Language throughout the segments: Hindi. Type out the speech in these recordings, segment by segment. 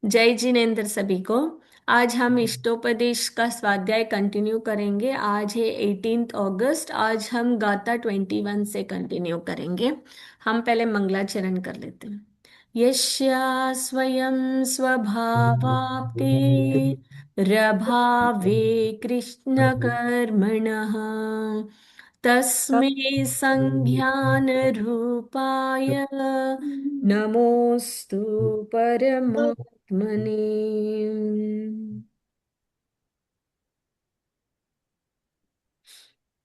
जय जिनेन्द्र सभी को। आज हम इष्टोपदेश का स्वाध्याय कंटिन्यू करेंगे। आज है 18 अगस्त। आज हम गाथा 21 से कंटिन्यू करेंगे। हम पहले मंगलाचरण कर लेते हैं। यस्या स्वयं स्वभावाप्ति रभावे कृष्ण कर्मणः तस्मै संज्ञान रूपाय नमोस्तु परमात्मने।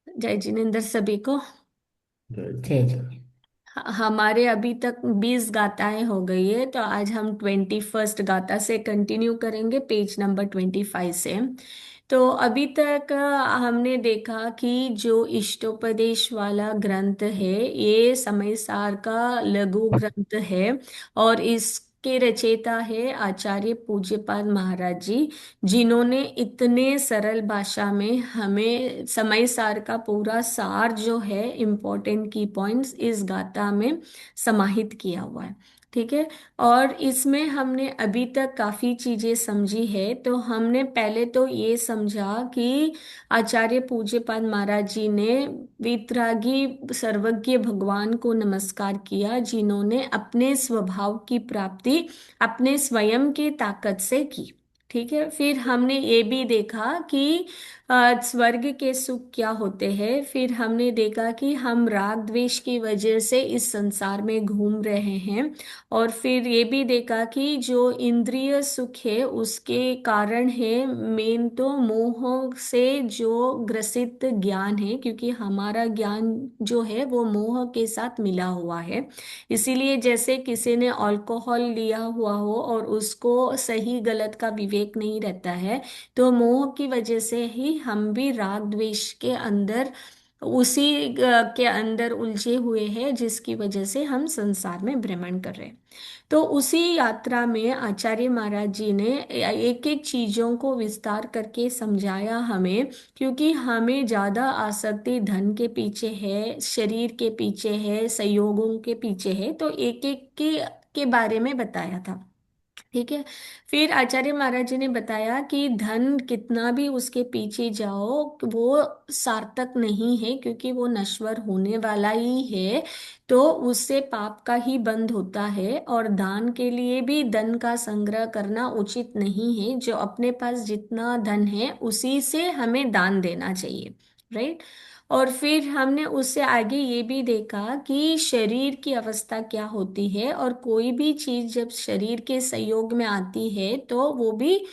जय जिनेन्द्र सभी को। जय जय। हमारे अभी तक 20 गाथाएं हो गई है, तो आज हम 21st गाथा से कंटिन्यू करेंगे, पेज नंबर 25 से। तो अभी तक हमने देखा कि जो इष्टोपदेश वाला ग्रंथ है ये समय सार का लघु ग्रंथ है, और इसके रचयिता है आचार्य पूज्यपाद महाराज जी, जिन्होंने इतने सरल भाषा में हमें समय सार का पूरा सार जो है इम्पोर्टेंट की पॉइंट्स इस गाथा में समाहित किया हुआ है। ठीक है। और इसमें हमने अभी तक काफी चीजें समझी है। तो हमने पहले तो ये समझा कि आचार्य पूज्यपाद महाराज जी ने वितरागी सर्वज्ञ भगवान को नमस्कार किया, जिन्होंने अपने स्वभाव की प्राप्ति अपने स्वयं की ताकत से की। ठीक है। फिर हमने ये भी देखा कि स्वर्ग के सुख क्या होते हैं। फिर हमने देखा कि हम राग द्वेष की वजह से इस संसार में घूम रहे हैं। और फिर ये भी देखा कि जो इंद्रिय सुख है उसके कारण है मेन तो मोह से जो ग्रसित ज्ञान है, क्योंकि हमारा ज्ञान जो है वो मोह के साथ मिला हुआ है। इसीलिए जैसे किसी ने अल्कोहल लिया हुआ हो और उसको सही गलत का विवेक नहीं रहता है, तो मोह की वजह से ही हम भी राग द्वेष के अंदर उसी के अंदर उलझे हुए हैं, जिसकी वजह से हम संसार में भ्रमण कर रहे हैं। तो उसी यात्रा में आचार्य महाराज जी ने एक एक चीजों को विस्तार करके समझाया हमें, क्योंकि हमें ज्यादा आसक्ति धन के पीछे है, शरीर के पीछे है, संयोगों के पीछे है। तो एक एक के बारे में बताया था। ठीक है। फिर आचार्य महाराज जी ने बताया कि धन कितना भी उसके पीछे जाओ वो सार्थक नहीं है, क्योंकि वो नश्वर होने वाला ही है। तो उससे पाप का ही बंध होता है, और दान के लिए भी धन का संग्रह करना उचित नहीं है। जो अपने पास जितना धन है उसी से हमें दान देना चाहिए। राइट। और फिर हमने उससे आगे ये भी देखा कि शरीर की अवस्था क्या होती है, और कोई भी चीज जब शरीर के संयोग में आती है तो वो भी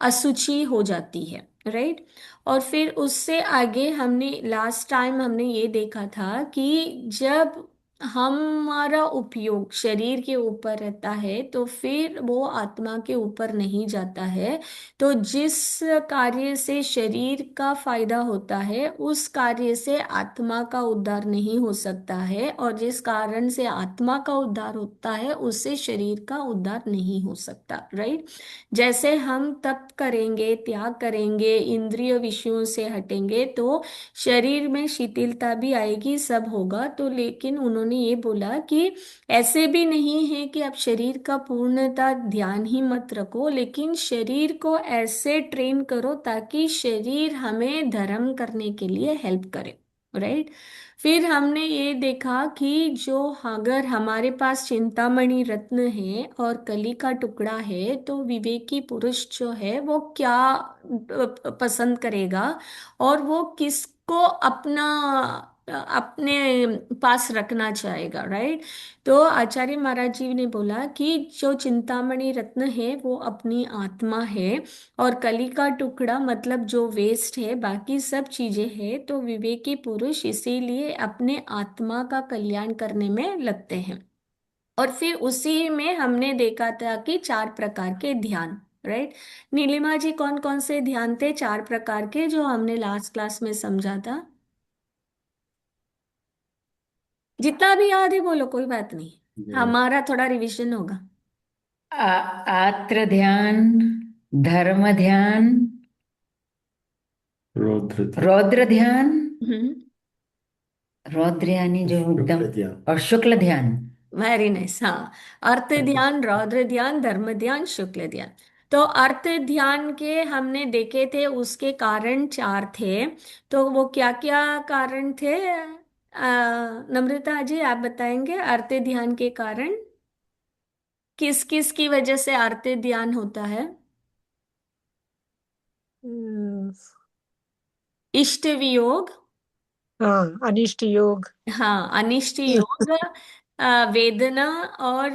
असुचि हो जाती है। राइट। और फिर उससे आगे हमने लास्ट टाइम हमने ये देखा था कि जब हमारा उपयोग शरीर के ऊपर रहता है तो फिर वो आत्मा के ऊपर नहीं जाता है। तो जिस कार्य से शरीर का फायदा होता है उस कार्य से आत्मा का उद्धार नहीं हो सकता है, और जिस कारण से आत्मा का उद्धार होता है उससे शरीर का उद्धार नहीं हो सकता। राइट। जैसे हम तप करेंगे, त्याग करेंगे, इंद्रिय विषयों से हटेंगे, तो शरीर में शिथिलता भी आएगी, सब होगा। तो लेकिन उन्होंने ये बोला कि ऐसे भी नहीं है कि आप शरीर का पूर्णता ध्यान ही मत रखो, लेकिन शरीर को ऐसे ट्रेन करो ताकि शरीर हमें धर्म करने के लिए हेल्प करे। राइट। फिर हमने ये देखा कि जो अगर हमारे पास चिंतामणि रत्न है और कली का टुकड़ा है, तो विवेकी पुरुष जो है वो क्या पसंद करेगा, और वो किसको अपना अपने पास रखना चाहेगा। राइट। तो आचार्य महाराज जी ने बोला कि जो चिंतामणि रत्न है वो अपनी आत्मा है, और कली का टुकड़ा मतलब जो वेस्ट है, बाकी सब चीजें हैं। तो विवेकी पुरुष इसीलिए अपने आत्मा का कल्याण करने में लगते हैं। और फिर उसी में हमने देखा था कि 4 प्रकार के ध्यान। राइट। नीलिमा जी, कौन कौन से ध्यान थे 4 प्रकार के जो हमने लास्ट क्लास में समझा था? जितना भी याद है बोलो, कोई बात नहीं, हमारा थोड़ा रिवीजन होगा। आत्र ध्यान, धर्म ध्यान, रौद्र रौद्र ध्यान, हम्म। रौद्र यानी जो शुक्ल एकदम, ध्यान। और शुक्ल ध्यान। Very nice. हाँ, अर्थ ध्यान, रौद्र ध्यान, धर्म ध्यान, शुक्ल ध्यान। तो अर्थ ध्यान के हमने देखे थे, उसके कारण चार थे। तो वो क्या क्या कारण थे? नम्रता जी आप बताएंगे अर्थ ध्यान के कारण, किस किस की वजह से अर्थ ध्यान होता है? हम्म, इष्ट वियोग। हाँ, अनिष्ट योग। हाँ, अनिष्ट योग, वेदना और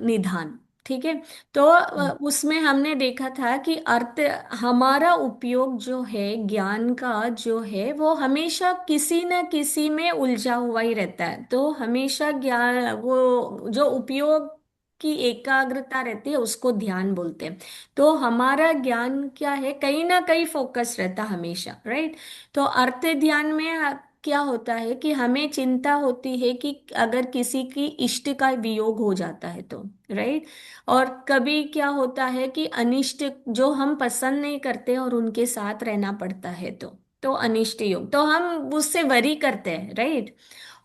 निधान। ठीक है। तो उसमें हमने देखा था कि अर्थ, हमारा उपयोग जो है ज्ञान का जो है वो हमेशा किसी न किसी में उलझा हुआ ही रहता है। तो हमेशा ज्ञान, वो जो उपयोग की एकाग्रता रहती है उसको ध्यान बोलते हैं। तो हमारा ज्ञान क्या है, कहीं ना कहीं फोकस रहता हमेशा, राइट। तो अर्थ ध्यान में क्या होता है कि हमें चिंता होती है कि अगर किसी की इष्ट का वियोग हो जाता है तो, राइट। और कभी क्या होता है कि अनिष्ट, जो हम पसंद नहीं करते और उनके साथ रहना पड़ता है तो अनिष्ट योग, तो हम उससे वरी करते हैं, राइट।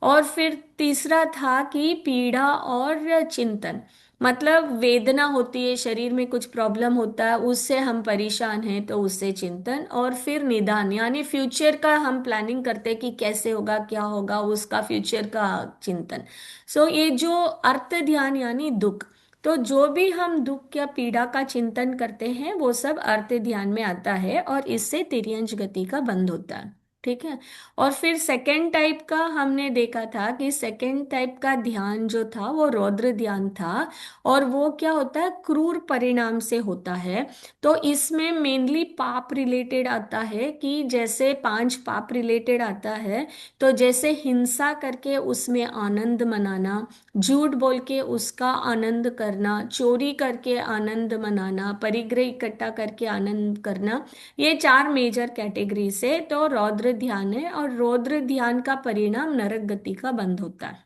और फिर तीसरा था कि पीड़ा और चिंतन, मतलब वेदना होती है, शरीर में कुछ प्रॉब्लम होता है, उससे हम परेशान हैं तो उससे चिंतन। और फिर निदान, यानी फ्यूचर का हम प्लानिंग करते हैं कि कैसे होगा, क्या होगा, उसका फ्यूचर का चिंतन। सो ये जो अर्थ ध्यान यानी दुख, तो जो भी हम दुख या पीड़ा का चिंतन करते हैं वो सब अर्थ ध्यान में आता है, और इससे तिर्यंच गति का बंद होता है। ठीक है। और फिर सेकेंड टाइप का हमने देखा था कि सेकेंड टाइप का ध्यान जो था वो रौद्र ध्यान था। और वो क्या होता है, क्रूर परिणाम से होता है। तो इसमें मेनली पाप रिलेटेड आता है, कि जैसे पांच पाप रिलेटेड आता है। तो जैसे हिंसा करके उसमें आनंद मनाना, झूठ बोल के उसका आनंद करना, चोरी करके आनंद मनाना, परिग्रह इकट्ठा करके आनंद करना, ये चार मेजर कैटेगरी से तो रौद्र ध्यान है। और रौद्र ध्यान का परिणाम नरक गति का बंद होता है।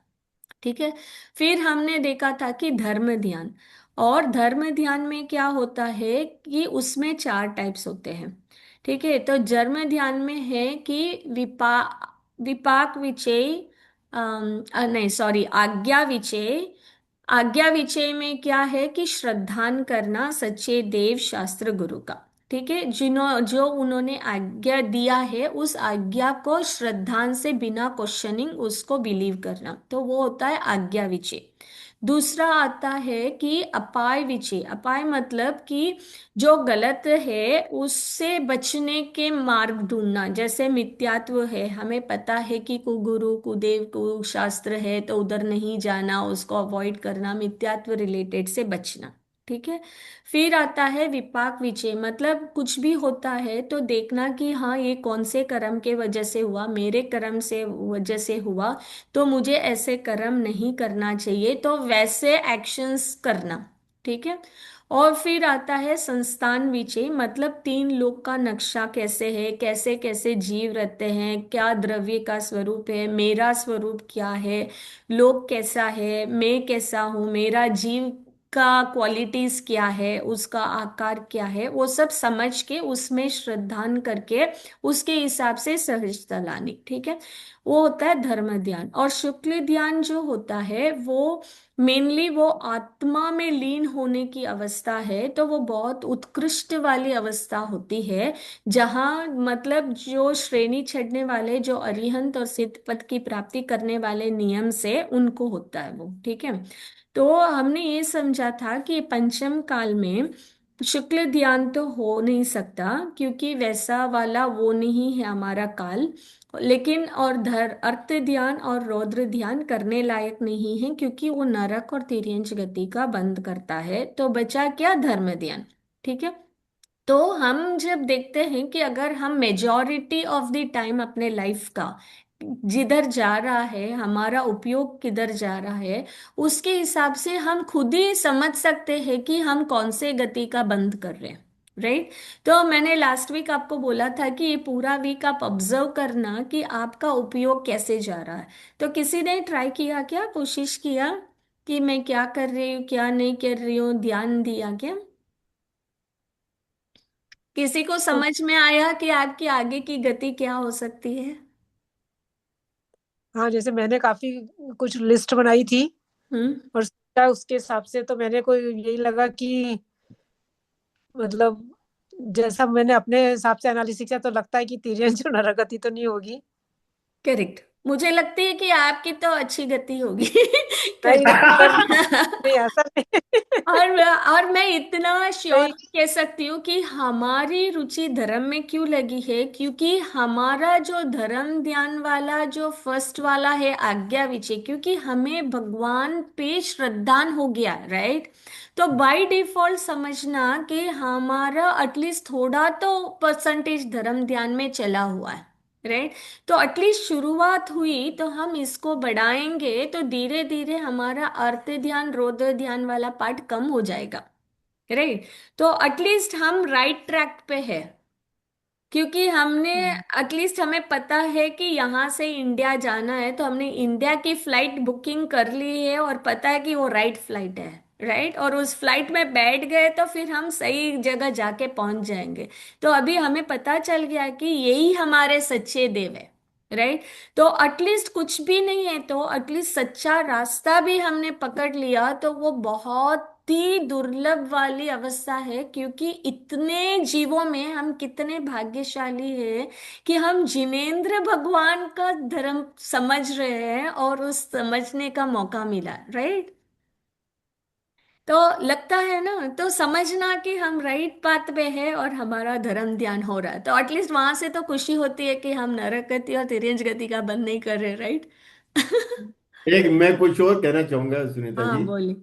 ठीक है। फिर हमने देखा था कि धर्म ध्यान, और धर्म ध्यान में क्या होता है कि उसमें चार टाइप्स होते हैं। ठीक है। तो धर्म ध्यान में है कि विपाक विचय, नहीं सॉरी, आज्ञा विचय। आज्ञा विचय में क्या है कि श्रद्धान करना सच्चे देव शास्त्र गुरु का। ठीक है। जो उन्होंने आज्ञा दिया है उस आज्ञा को श्रद्धान से बिना क्वेश्चनिंग उसको बिलीव करना, तो वो होता है आज्ञा विचय। दूसरा आता है कि अपाय विचय। अपाय मतलब कि जो गलत है उससे बचने के मार्ग ढूंढना, जैसे मिथ्यात्व है, हमें पता है कि कुगुरु कुदेव कुशास्त्र है तो उधर नहीं जाना, उसको अवॉइड करना, मिथ्यात्व रिलेटेड से बचना। ठीक है। फिर आता है विपाक विचय, मतलब कुछ भी होता है तो देखना कि हाँ ये कौन से कर्म के वजह से हुआ, मेरे कर्म से वजह से हुआ, तो मुझे ऐसे कर्म नहीं करना चाहिए, तो वैसे एक्शंस करना। ठीक है। और फिर आता है संस्थान विचय, मतलब तीन लोक का नक्शा कैसे है, कैसे कैसे जीव रहते हैं, क्या द्रव्य का स्वरूप है, मेरा स्वरूप क्या है, लोक कैसा है, मैं कैसा हूँ, मेरा जीव का क्वालिटीज क्या है, उसका आकार क्या है, वो सब समझ के उसमें श्रद्धान करके उसके हिसाब से सहजता लानी। ठीक है। वो होता है धर्म ध्यान। और शुक्ल ध्यान जो होता है वो मेनली वो आत्मा में लीन होने की अवस्था है, तो वो बहुत उत्कृष्ट वाली अवस्था होती है, जहाँ मतलब जो श्रेणी चढ़ने वाले, जो अरिहंत और सिद्ध पद की प्राप्ति करने वाले नियम से उनको होता है वो। ठीक है। तो हमने ये समझा था कि पंचम काल में शुक्ल ध्यान तो हो नहीं सकता, क्योंकि वैसा वाला वो नहीं है हमारा काल। लेकिन और धर अर्थ ध्यान और रौद्र ध्यान करने लायक नहीं है, क्योंकि वो नरक और तिर्यंच गति का बंद करता है। तो बचा क्या, धर्म ध्यान। ठीक है। तो हम जब देखते हैं कि अगर हम मेजॉरिटी ऑफ द टाइम अपने लाइफ का जिधर जा रहा है, हमारा उपयोग किधर जा रहा है, उसके हिसाब से हम खुद ही समझ सकते हैं कि हम कौन से गति का बंद कर रहे हैं, राइट। तो मैंने लास्ट वीक आपको बोला था कि ये पूरा वीक आप ऑब्जर्व करना कि आपका उपयोग कैसे जा रहा है। तो किसी ने ट्राई किया क्या, कोशिश किया कि मैं क्या कर रही हूँ क्या नहीं कर रही हूँ, ध्यान दिया क्या? किसी को तो समझ में आया कि आपकी आगे की गति क्या हो सकती है? हाँ, जैसे मैंने काफी कुछ लिस्ट बनाई थी हम्म। और सोचा उसके हिसाब से, तो मेरे को यही लगा कि मतलब जैसा मैंने अपने हिसाब से एनालिसिस किया, तो लगता है कि तिर्यंज नरगति तो नहीं होगी। करेक्ट। मुझे लगती है कि आपकी तो अच्छी गति होगी नहीं नहीं, क्योंकि मतलब नहीं, ऐसा नहीं। और मैं इतना श्योर नहीं। कह सकती हूँ कि हमारी रुचि धर्म में क्यों लगी है, क्योंकि हमारा जो धर्म ध्यान वाला जो फर्स्ट वाला है आज्ञा विचय, क्योंकि हमें भगवान पे श्रद्धान हो गया, राइट। तो बाय डिफॉल्ट समझना कि हमारा एटलीस्ट थोड़ा तो परसेंटेज धर्म ध्यान में चला हुआ है, राइट। तो एटलीस्ट शुरुआत हुई, तो हम इसको बढ़ाएंगे तो धीरे धीरे हमारा अर्थ ध्यान रौद्र ध्यान वाला पार्ट कम हो जाएगा, राइट। तो एटलीस्ट हम राइट ट्रैक पे है, क्योंकि हमने एटलीस्ट हमें पता है कि यहाँ से इंडिया जाना है, तो हमने इंडिया की फ्लाइट बुकिंग कर ली है और पता है कि वो राइट फ्लाइट है, राइट। और उस फ्लाइट में बैठ गए तो फिर हम सही जगह जाके पहुंच जाएंगे। तो अभी हमें पता चल गया कि यही हमारे सच्चे देव है, राइट। तो एटलीस्ट कुछ भी नहीं है तो एटलीस्ट सच्चा रास्ता भी हमने पकड़ लिया, तो वो बहुत ही दुर्लभ वाली अवस्था है, क्योंकि इतने जीवों में हम कितने भाग्यशाली हैं कि हम जिनेंद्र भगवान का धर्म समझ रहे हैं और उस समझने का मौका मिला, राइट। तो लगता है ना, तो समझना कि हम राइट पाथ पे है और हमारा धर्म ध्यान हो रहा है, तो एटलीस्ट वहां से तो खुशी होती है कि हम नरक गति और तिर्यंज गति का बंद नहीं कर रहे, राइट। एक मैं कुछ और कहना चाहूंगा सुनीता हाँ जी। बोलिए।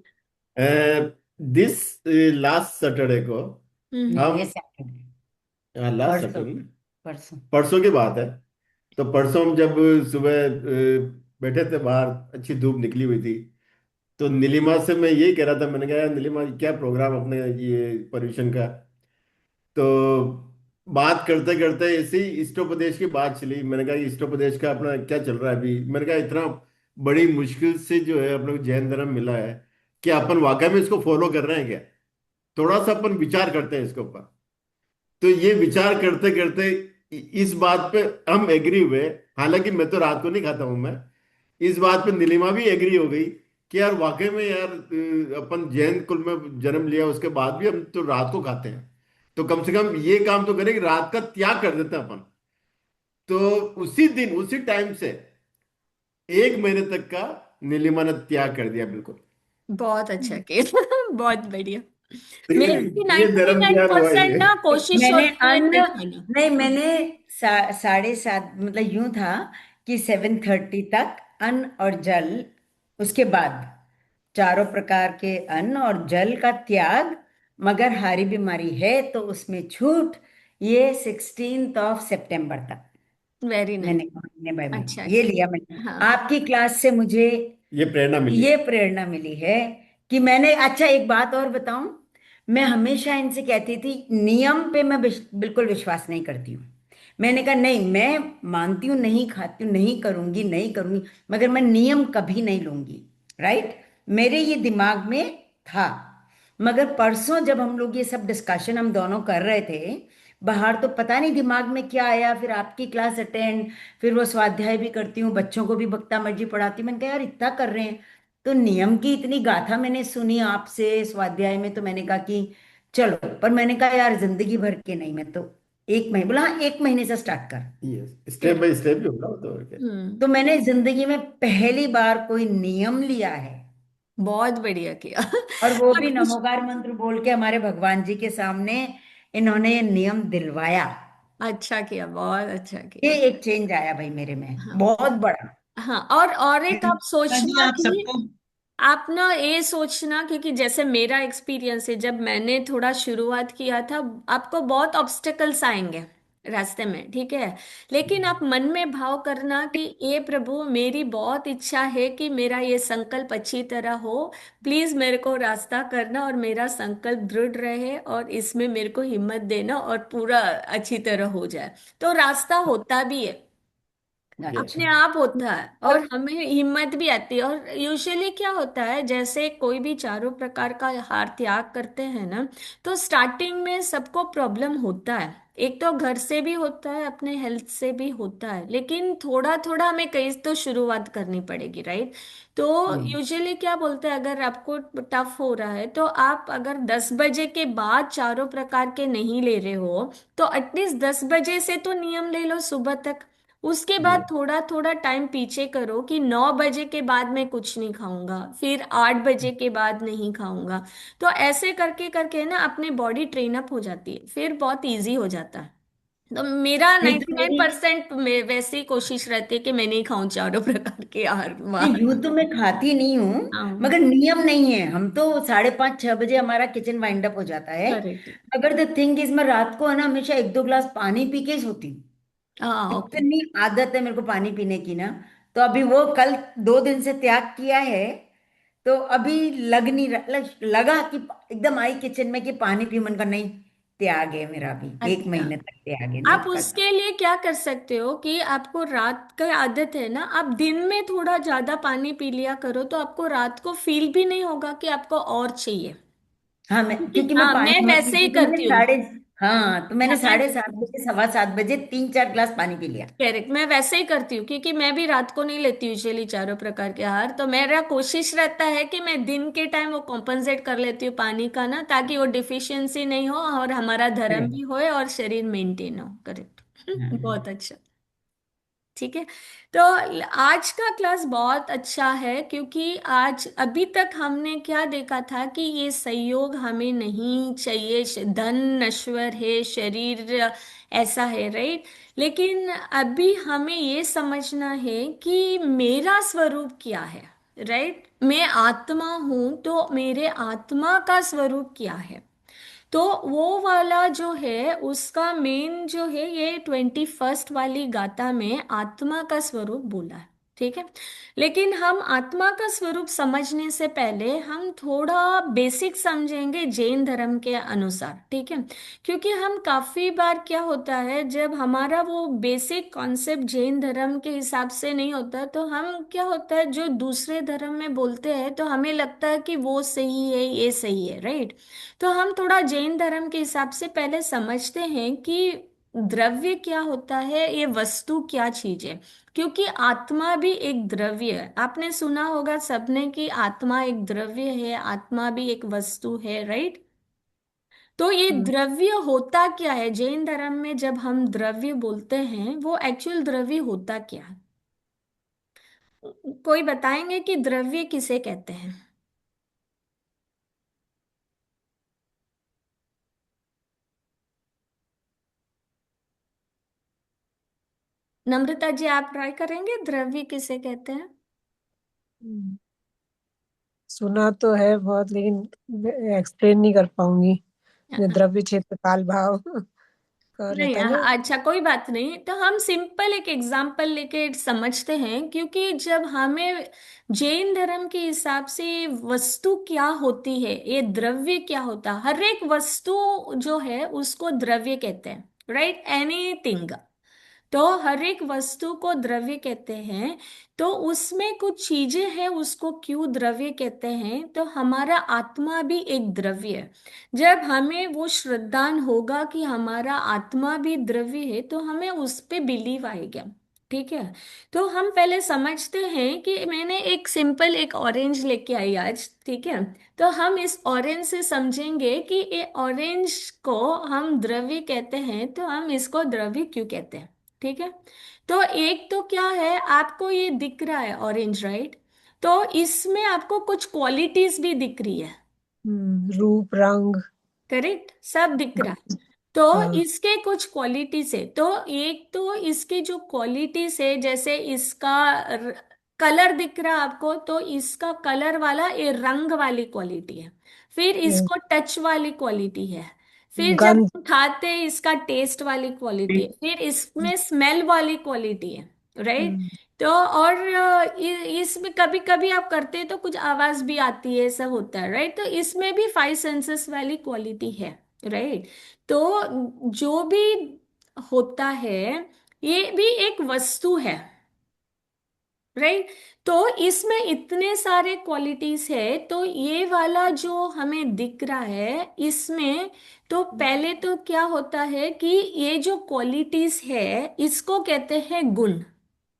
दिस लास्ट सैटरडे को हम्म। ये हम, सेकंड। लास्ट परसों। सैटरडे, परसों। परसों की बात है। तो परसों हम जब सुबह बैठे थे बाहर, अच्छी धूप निकली हुई थी, तो नीलिमा से मैं यही कह रहा था, मैंने कहा यार नीलिमा, क्या प्रोग्राम अपने ये पर्यूषण का। तो बात करते करते ऐसे ही इष्टोपदेश की बात चली। मैंने कहा इष्टोपदेश का अपना क्या चल रहा है अभी। मैंने कहा इतना बड़ी मुश्किल से जो है अपने को जैन धर्म मिला है, कि अपन वाकई में इसको फॉलो कर रहे हैं क्या। थोड़ा सा अपन विचार करते हैं इसके ऊपर। तो ये विचार करते करते इस बात पे हम एग्री हुए। हालांकि मैं तो रात को नहीं खाता हूं मैं। इस बात पे नीलिमा भी एग्री हो गई कि यार वाकई में यार, अपन जैन कुल में जन्म लिया उसके बाद भी हम तो रात को खाते हैं। तो कम से कम ये काम तो करें कि रात का त्याग कर देते हैं अपन। तो उसी दिन उसी टाइम से 1 महीने तक का नीलिमा ने त्याग कर दिया बिल्कुल। बहुत अच्छा किया बहुत बढ़िया। तो मेरी भी ये नाइन्टी धर्म नाइन त्याग हुआ परसेंट ये। ना कोशिश मैंने होती है अन्न नहीं खाना। मैंने 7:30, मतलब यूं था कि 7:30 तक अन्न और जल, उसके बाद चारों प्रकार के अन्न और जल का त्याग, मगर हारी बीमारी है तो उसमें छूट, ये 16 सितंबर तक। Very nice. मैंने बाय अच्छा ये किया। लिया मैंने हाँ। आपकी क्लास से। मुझे ये प्रेरणा मिली। ये प्रेरणा मिली है कि मैंने, अच्छा एक बात और बताऊं, मैं हमेशा इनसे कहती थी नियम पे मैं बिल्कुल विश्वास नहीं करती हूँ। मैंने कहा नहीं, मैं मानती हूँ, नहीं खाती हूँ, नहीं करूंगी, नहीं करूंगी, मगर मैं नियम कभी नहीं लूंगी। राइट। मेरे ये दिमाग में था। मगर परसों जब हम लोग ये सब डिस्कशन हम दोनों कर रहे थे बाहर, तो पता नहीं दिमाग में क्या आया, फिर आपकी क्लास अटेंड, फिर वो स्वाध्याय भी करती हूँ, बच्चों को भी बख्ता मर्जी पढ़ाती हूँ। मैंने कहा यार इतना कर रहे हैं, तो नियम की इतनी गाथा मैंने सुनी आपसे स्वाध्याय में, तो मैंने कहा कि चलो। पर मैंने कहा यार जिंदगी भर के नहीं, मैं तो 1 महीने बोला, हाँ 1 महीने से स्टार्ट कर। Yes, step correct. By step ही होगा वो तो, और क्या। हम्म। तो मैंने जिंदगी में पहली बार कोई नियम लिया है, बहुत बढ़िया किया और वो और भी कुछ। नमोकार मंत्र बोल के हमारे भगवान जी के सामने इन्होंने ये नियम दिलवाया। अच्छा किया, बहुत अच्छा ये किया। एक चेंज आया भाई मेरे में, हाँ। बहुत बड़ा। हाँ, और एक आप जी सोचना आप कि सबको। आप ना ये सोचना, क्योंकि जैसे मेरा एक्सपीरियंस है, जब मैंने थोड़ा शुरुआत किया था, आपको बहुत ऑब्स्टेकल्स आएंगे रास्ते में, ठीक है। लेकिन आप मन में भाव करना कि ये प्रभु, मेरी बहुत इच्छा है कि मेरा ये संकल्प अच्छी तरह हो, प्लीज मेरे को रास्ता करना और मेरा संकल्प दृढ़ रहे और इसमें मेरे को हिम्मत देना और पूरा अच्छी तरह हो जाए। तो रास्ता होता भी है, यस। अच्छा। अपने आप होता है और और हमें हिम्मत भी आती है। और यूजुअली क्या होता है, जैसे कोई भी चारों प्रकार का हार त्याग करते हैं ना, तो स्टार्टिंग में सबको प्रॉब्लम होता है, एक तो घर से भी होता है, अपने हेल्थ से भी होता है, लेकिन थोड़ा थोड़ा हमें कहीं तो शुरुआत करनी पड़ेगी, राइट? तो हम्म। यूजुअली क्या बोलते हैं, अगर आपको टफ हो रहा है तो आप अगर 10 बजे के बाद चारों प्रकार के नहीं ले रहे हो, तो एटलीस्ट 10 बजे से तो नियम ले लो सुबह तक। उसके बाद जी। थोड़ा थोड़ा टाइम पीछे करो कि 9 बजे के बाद मैं कुछ नहीं खाऊंगा, फिर 8 बजे के बाद नहीं खाऊंगा। तो ऐसे करके करके ना अपनी बॉडी ट्रेन अप हो जाती है, फिर बहुत इजी हो जाता है। तो मेरा नहीं नाइन्टी तो नाइन मेरी परसेंट वैसे ही कोशिश रहती है कि मैं नहीं खाऊं चारों प्रकार के आहार नहीं, बाहर। यूं तो मैं खाती नहीं हूँ, हाँ। मगर नियम नहीं है। हम तो 5:30 6 बजे हमारा किचन वाइंड अप हो जाता है। करेक्ट। अगर द थिंग इज, मैं रात को है ना हमेशा 1 2 गिलास पानी पी के ही सोती हूँ। हाँ, ओके। इतनी आदत है मेरे को पानी पीने की ना। तो अभी वो कल 2 दिन से त्याग किया है। तो अभी लगा कि एकदम आई किचन में कि पानी पी, मन का नहीं, त्याग है मेरा, अभी एक अच्छा, महीने तक त्याग है, आप नहीं करना। उसके लिए क्या कर सकते हो कि आपको रात का आदत है ना, आप दिन में थोड़ा ज्यादा पानी पी लिया करो, तो आपको रात को फील भी नहीं होगा कि आपको और चाहिए। हाँ, मैं क्योंकि क्योंकि मैं हाँ, पानी मैं बहुत वैसे पीती ही हूँ, तो मैंने करती हूँ। साढ़े, हाँ, तो मैंने हाँ, मैं 7:30 बजे 7:15 7 बजे 3 4 गिलास पानी पी लिया। करेक्ट, मैं वैसे ही करती हूँ, क्योंकि मैं भी रात को नहीं लेती यूजुअली चारों प्रकार के आहार। तो मेरा कोशिश रहता है कि मैं दिन के टाइम वो कॉम्पनसेट कर लेती हूँ पानी का ना, ताकि वो डिफिशियंसी नहीं हो और हमारा धर्म Correct. भी होए और शरीर मेंटेन हो। करेक्ट। हाँ। बहुत अच्छा। ठीक है। तो आज का क्लास बहुत अच्छा है, क्योंकि आज अभी तक हमने क्या देखा था कि ये संयोग हमें नहीं चाहिए, धन नश्वर है, शरीर ऐसा है, राइट? लेकिन अभी हमें ये समझना है कि मेरा स्वरूप क्या है, राइट? मैं आत्मा हूं, तो मेरे आत्मा का स्वरूप क्या है? तो वो वाला जो है उसका मेन जो है, ये 21st वाली गाथा में आत्मा का स्वरूप बोला है। ठीक है। लेकिन हम आत्मा का स्वरूप समझने से पहले हम थोड़ा बेसिक समझेंगे जैन धर्म के अनुसार, ठीक है? क्योंकि हम काफी बार क्या होता है, जब हमारा वो बेसिक कॉन्सेप्ट जैन धर्म के हिसाब से नहीं होता, तो हम क्या होता है, जो दूसरे धर्म में बोलते हैं तो हमें लगता है कि वो सही है, ये सही है, राइट? तो हम थोड़ा जैन धर्म के हिसाब से पहले समझते हैं कि द्रव्य क्या होता है, ये वस्तु क्या चीज है। क्योंकि आत्मा भी एक द्रव्य है, आपने सुना होगा सबने कि आत्मा एक द्रव्य है, आत्मा भी एक वस्तु है, राइट? तो ये हम्म। द्रव्य होता क्या है जैन धर्म में, जब हम द्रव्य बोलते हैं वो एक्चुअल द्रव्य होता क्या है? कोई बताएंगे कि द्रव्य किसे कहते हैं? नम्रता जी, आप ट्राई करेंगे, द्रव्य किसे कहते हैं? हम्म, सुना तो है बहुत, लेकिन एक्सप्लेन नहीं कर पाऊंगी। जो द्रव्य क्षेत्र काल भाव का नहीं, रहता है ना। अच्छा, कोई बात नहीं, तो हम सिंपल एक एग्जांपल लेके समझते हैं, क्योंकि जब हमें जैन धर्म के हिसाब से ये वस्तु क्या होती है, ये द्रव्य क्या होता है, हर एक वस्तु जो है उसको द्रव्य कहते हैं, राइट? एनीथिंग। तो हर एक वस्तु को द्रव्य कहते हैं। तो उसमें कुछ चीजें हैं, उसको क्यों द्रव्य कहते हैं? तो हमारा आत्मा भी एक द्रव्य है। जब हमें वो श्रद्धान होगा कि हमारा आत्मा भी द्रव्य है, तो हमें उस पे बिलीव आएगा। ठीक है। तो हम पहले समझते हैं कि मैंने एक सिंपल एक ऑरेंज लेके आई आज, ठीक है? तो हम इस ऑरेंज से समझेंगे कि ये ऑरेंज को हम द्रव्य कहते हैं, तो हम इसको द्रव्य क्यों कहते हैं? ठीक है। तो एक तो क्या है, आपको ये दिख रहा है ऑरेंज, राइट? तो इसमें आपको कुछ क्वालिटीज भी दिख रही है। रूप रंग। करेक्ट, सब दिख रहा है। तो हाँ। इसके कुछ क्वालिटीज है, तो एक तो इसके जो क्वालिटीज है, जैसे इसका कलर दिख रहा है आपको, तो इसका कलर वाला ये रंग वाली क्वालिटी है। फिर हम्म, इसको टच वाली क्वालिटी है। फिर जब गंध। हम खाते हैं इसका टेस्ट वाली क्वालिटी है। फिर इसमें स्मेल वाली क्वालिटी है, राइट? हम्म, तो और इसमें कभी कभी आप करते हैं तो कुछ आवाज भी आती है, सब होता है, राइट? तो इसमें भी 5 सेंसेस वाली क्वालिटी है, राइट? तो जो भी होता है, ये भी एक वस्तु है। राइट। तो इसमें इतने सारे क्वालिटीज है, तो ये वाला जो हमें दिख रहा है इसमें, तो पहले तो क्या होता है कि ये जो क्वालिटीज है इसको कहते हैं गुण।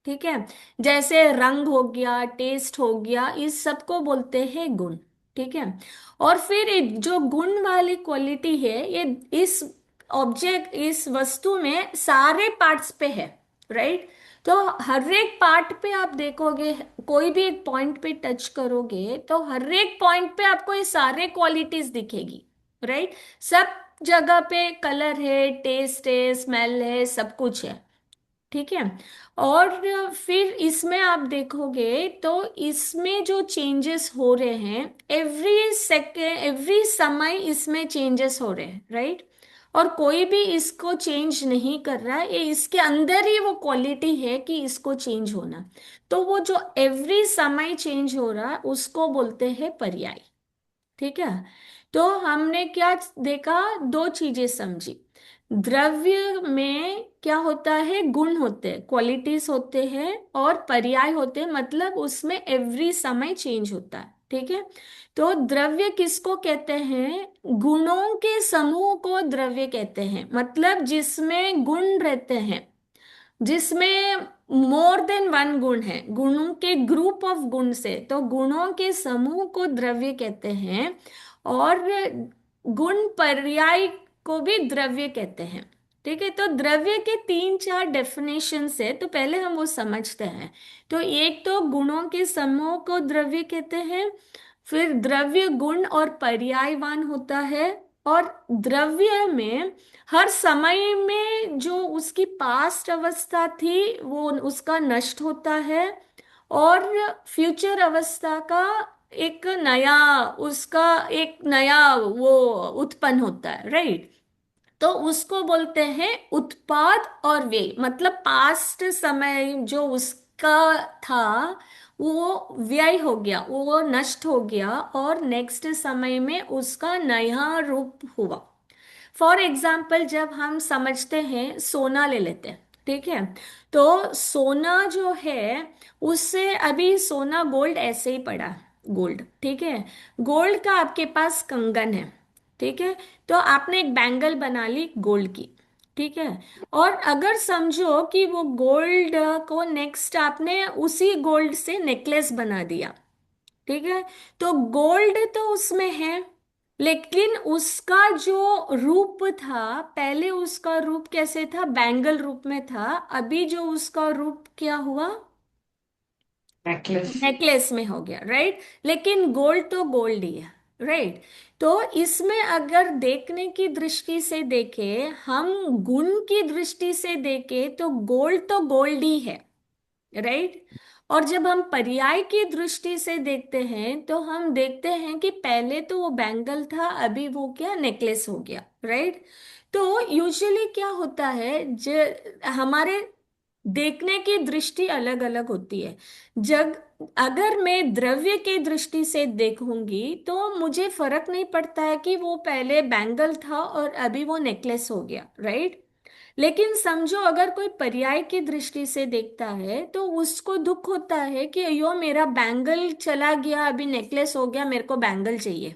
ठीक है, जैसे रंग हो गया, टेस्ट हो गया, इस सबको बोलते हैं गुण। ठीक है। और फिर जो गुण वाली क्वालिटी है ये इस ऑब्जेक्ट, इस वस्तु में सारे पार्ट्स पे है। राइट। तो हर एक पार्ट पे आप देखोगे, कोई भी एक पॉइंट पे टच करोगे तो हर एक पॉइंट पे आपको ये सारे क्वालिटीज दिखेगी। राइट। सब जगह पे कलर है, टेस्ट है, स्मेल है, सब कुछ है। ठीक है। और फिर इसमें आप देखोगे तो इसमें जो चेंजेस हो रहे हैं, एवरी सेकेंड एवरी समय इसमें चेंजेस हो रहे हैं। राइट। और कोई भी इसको चेंज नहीं कर रहा है, ये इसके अंदर ही वो क्वालिटी है कि इसको चेंज होना। तो वो जो एवरी समय चेंज हो रहा है उसको बोलते हैं पर्याय। ठीक है। तो हमने क्या देखा, दो चीजें समझी। द्रव्य में क्या होता है, गुण होते हैं, क्वालिटीज होते हैं, और पर्याय होते हैं, मतलब उसमें एवरी समय चेंज होता है। ठीक है। तो द्रव्य किसको कहते हैं, गुणों के समूह को द्रव्य कहते हैं, मतलब जिसमें गुण रहते हैं, जिसमें मोर देन वन गुण है, गुणों के ग्रुप ऑफ गुण से, तो गुणों के समूह को द्रव्य कहते हैं। और गुण पर्याय को भी द्रव्य कहते हैं। ठीक है। तो द्रव्य के तीन चार डेफिनेशन है, तो पहले हम वो समझते हैं। तो एक तो गुणों के समूह को द्रव्य कहते हैं, फिर द्रव्य गुण और पर्यायवान होता है, और द्रव्य में हर समय में जो उसकी पास्ट अवस्था थी वो उसका नष्ट होता है, और फ्यूचर अवस्था का एक नया, उसका एक नया वो उत्पन्न होता है। राइट। तो उसको बोलते हैं उत्पाद और व्यय, मतलब पास्ट समय जो उसका था वो व्यय हो गया, वो नष्ट हो गया, और नेक्स्ट समय में उसका नया रूप हुआ। फॉर एग्जाम्पल, जब हम समझते हैं, सोना ले लेते हैं। ठीक है। तो सोना जो है, उससे अभी सोना गोल्ड ऐसे ही पड़ा है, गोल्ड। ठीक है। गोल्ड का आपके पास कंगन है। ठीक है। तो आपने एक बैंगल बना ली गोल्ड की। ठीक है। और अगर समझो कि वो गोल्ड को नेक्स्ट आपने उसी गोल्ड से नेकलेस बना दिया। ठीक है। तो गोल्ड तो उसमें है, लेकिन उसका जो रूप था, पहले उसका रूप कैसे था, बैंगल रूप में था, अभी जो उसका रूप क्या हुआ, नेकलेस। नेकलेस में हो गया। राइट। लेकिन गोल्ड तो गोल्ड ही है। राइट। तो इसमें अगर देखने की दृष्टि से देखे, हम गुण की दृष्टि से देखे, तो गोल्ड तो गोल्ड ही है। राइट। और जब हम पर्याय की दृष्टि से देखते हैं तो हम देखते हैं कि पहले तो वो बैंगल था, अभी वो क्या नेकलेस हो गया। राइट। तो यूजुअली क्या होता है, हमारे देखने की दृष्टि अलग अलग होती है। जब अगर मैं द्रव्य की दृष्टि से देखूंगी तो मुझे फर्क नहीं पड़ता है कि वो पहले बैंगल था और अभी वो नेकलेस हो गया। राइट। लेकिन समझो अगर कोई पर्याय की दृष्टि से देखता है तो उसको दुख होता है कि अयो मेरा बैंगल चला गया, अभी नेकलेस हो गया, मेरे को बैंगल चाहिए।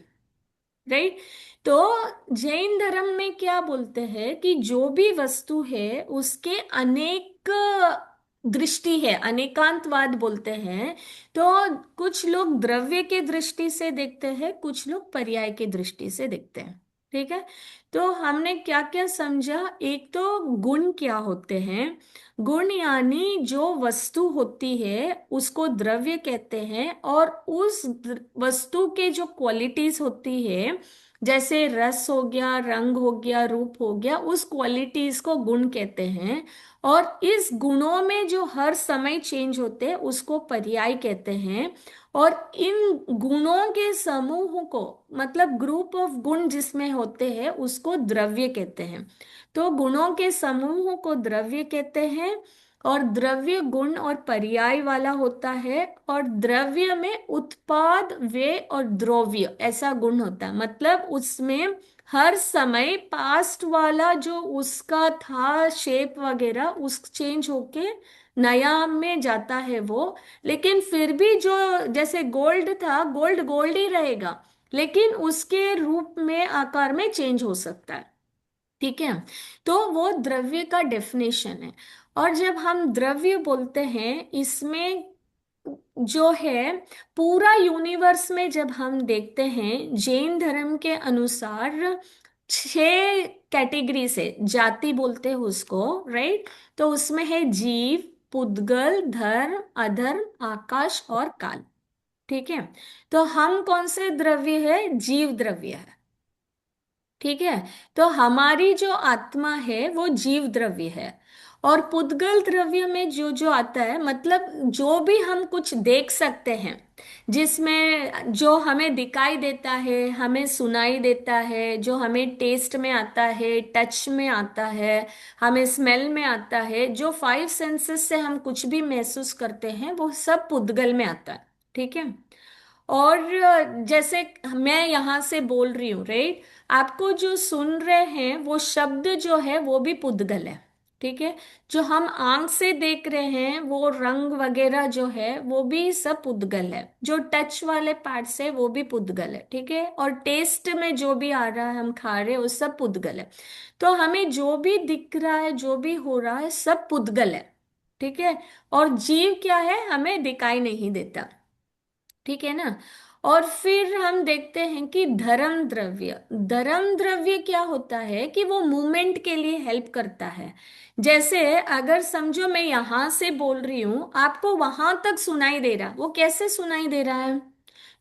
राइट। तो जैन धर्म में क्या बोलते हैं कि जो भी वस्तु है उसके अनेक दृष्टि है, अनेकांतवाद बोलते हैं। तो कुछ लोग द्रव्य के दृष्टि से देखते हैं, कुछ लोग पर्याय की दृष्टि से देखते हैं। ठीक है। तो हमने क्या क्या समझा, एक तो गुण क्या होते हैं, गुण यानी जो वस्तु होती है उसको द्रव्य कहते हैं, और उस वस्तु के जो क्वालिटीज होती है, जैसे रस हो गया, रंग हो गया, रूप हो गया, उस क्वालिटीज को गुण कहते हैं। और इस गुणों में जो हर समय चेंज होते हैं उसको पर्याय कहते हैं। और इन गुणों के समूह को, मतलब ग्रुप ऑफ गुण जिसमें होते हैं, उसको द्रव्य कहते हैं। तो गुणों के समूह को द्रव्य कहते हैं, और द्रव्य गुण और पर्याय वाला होता है। और द्रव्य में उत्पाद, व्यय और द्रव्य ऐसा गुण होता है, मतलब उसमें हर समय पास्ट वाला जो उसका था शेप वगैरह उस चेंज होके नया में जाता है वो। लेकिन फिर भी जो जैसे गोल्ड था, गोल्ड गोल्ड ही रहेगा, लेकिन उसके रूप में, आकार में चेंज हो सकता है। ठीक है। तो वो द्रव्य का डेफिनेशन है। और जब हम द्रव्य बोलते हैं, इसमें जो है पूरा यूनिवर्स में जब हम देखते हैं, जैन धर्म के अनुसार 6 कैटेगरी से, जाति बोलते हैं उसको, राइट। तो उसमें है जीव, पुद्गल, धर्म, अधर्म, आकाश और काल। ठीक है। तो हम कौन से द्रव्य है? जीव द्रव्य है। ठीक है। तो हमारी जो आत्मा है वो जीव द्रव्य है। और पुद्गल द्रव्य में जो जो आता है, मतलब जो भी हम कुछ देख सकते हैं, जिसमें जो हमें दिखाई देता है, हमें सुनाई देता है, जो हमें टेस्ट में आता है, टच में आता है, हमें स्मेल में आता है, जो 5 सेंसेस से हम कुछ भी महसूस करते हैं, वो सब पुद्गल में आता है। ठीक है। और जैसे मैं यहाँ से बोल रही हूँ, राइट, आपको जो सुन रहे हैं वो शब्द जो है वो भी पुद्गल है। ठीक है। जो हम आंख से देख रहे हैं वो रंग वगैरह जो है वो भी सब पुद्गल है। जो टच वाले पार्ट्स है वो भी पुद्गल है। ठीक है। और टेस्ट में जो भी आ रहा है, हम खा रहे हैं, वो सब पुद्गल है। तो हमें जो भी दिख रहा है, जो भी हो रहा है, सब पुद्गल है। ठीक है। और जीव क्या है? हमें दिखाई नहीं देता। ठीक है ना। और फिर हम देखते हैं कि धर्म द्रव्य, धर्म द्रव्य क्या होता है कि वो मूवमेंट के लिए हेल्प करता है। जैसे अगर समझो मैं यहां से बोल रही हूं, आपको वहां तक सुनाई दे रहा, वो कैसे सुनाई दे रहा है?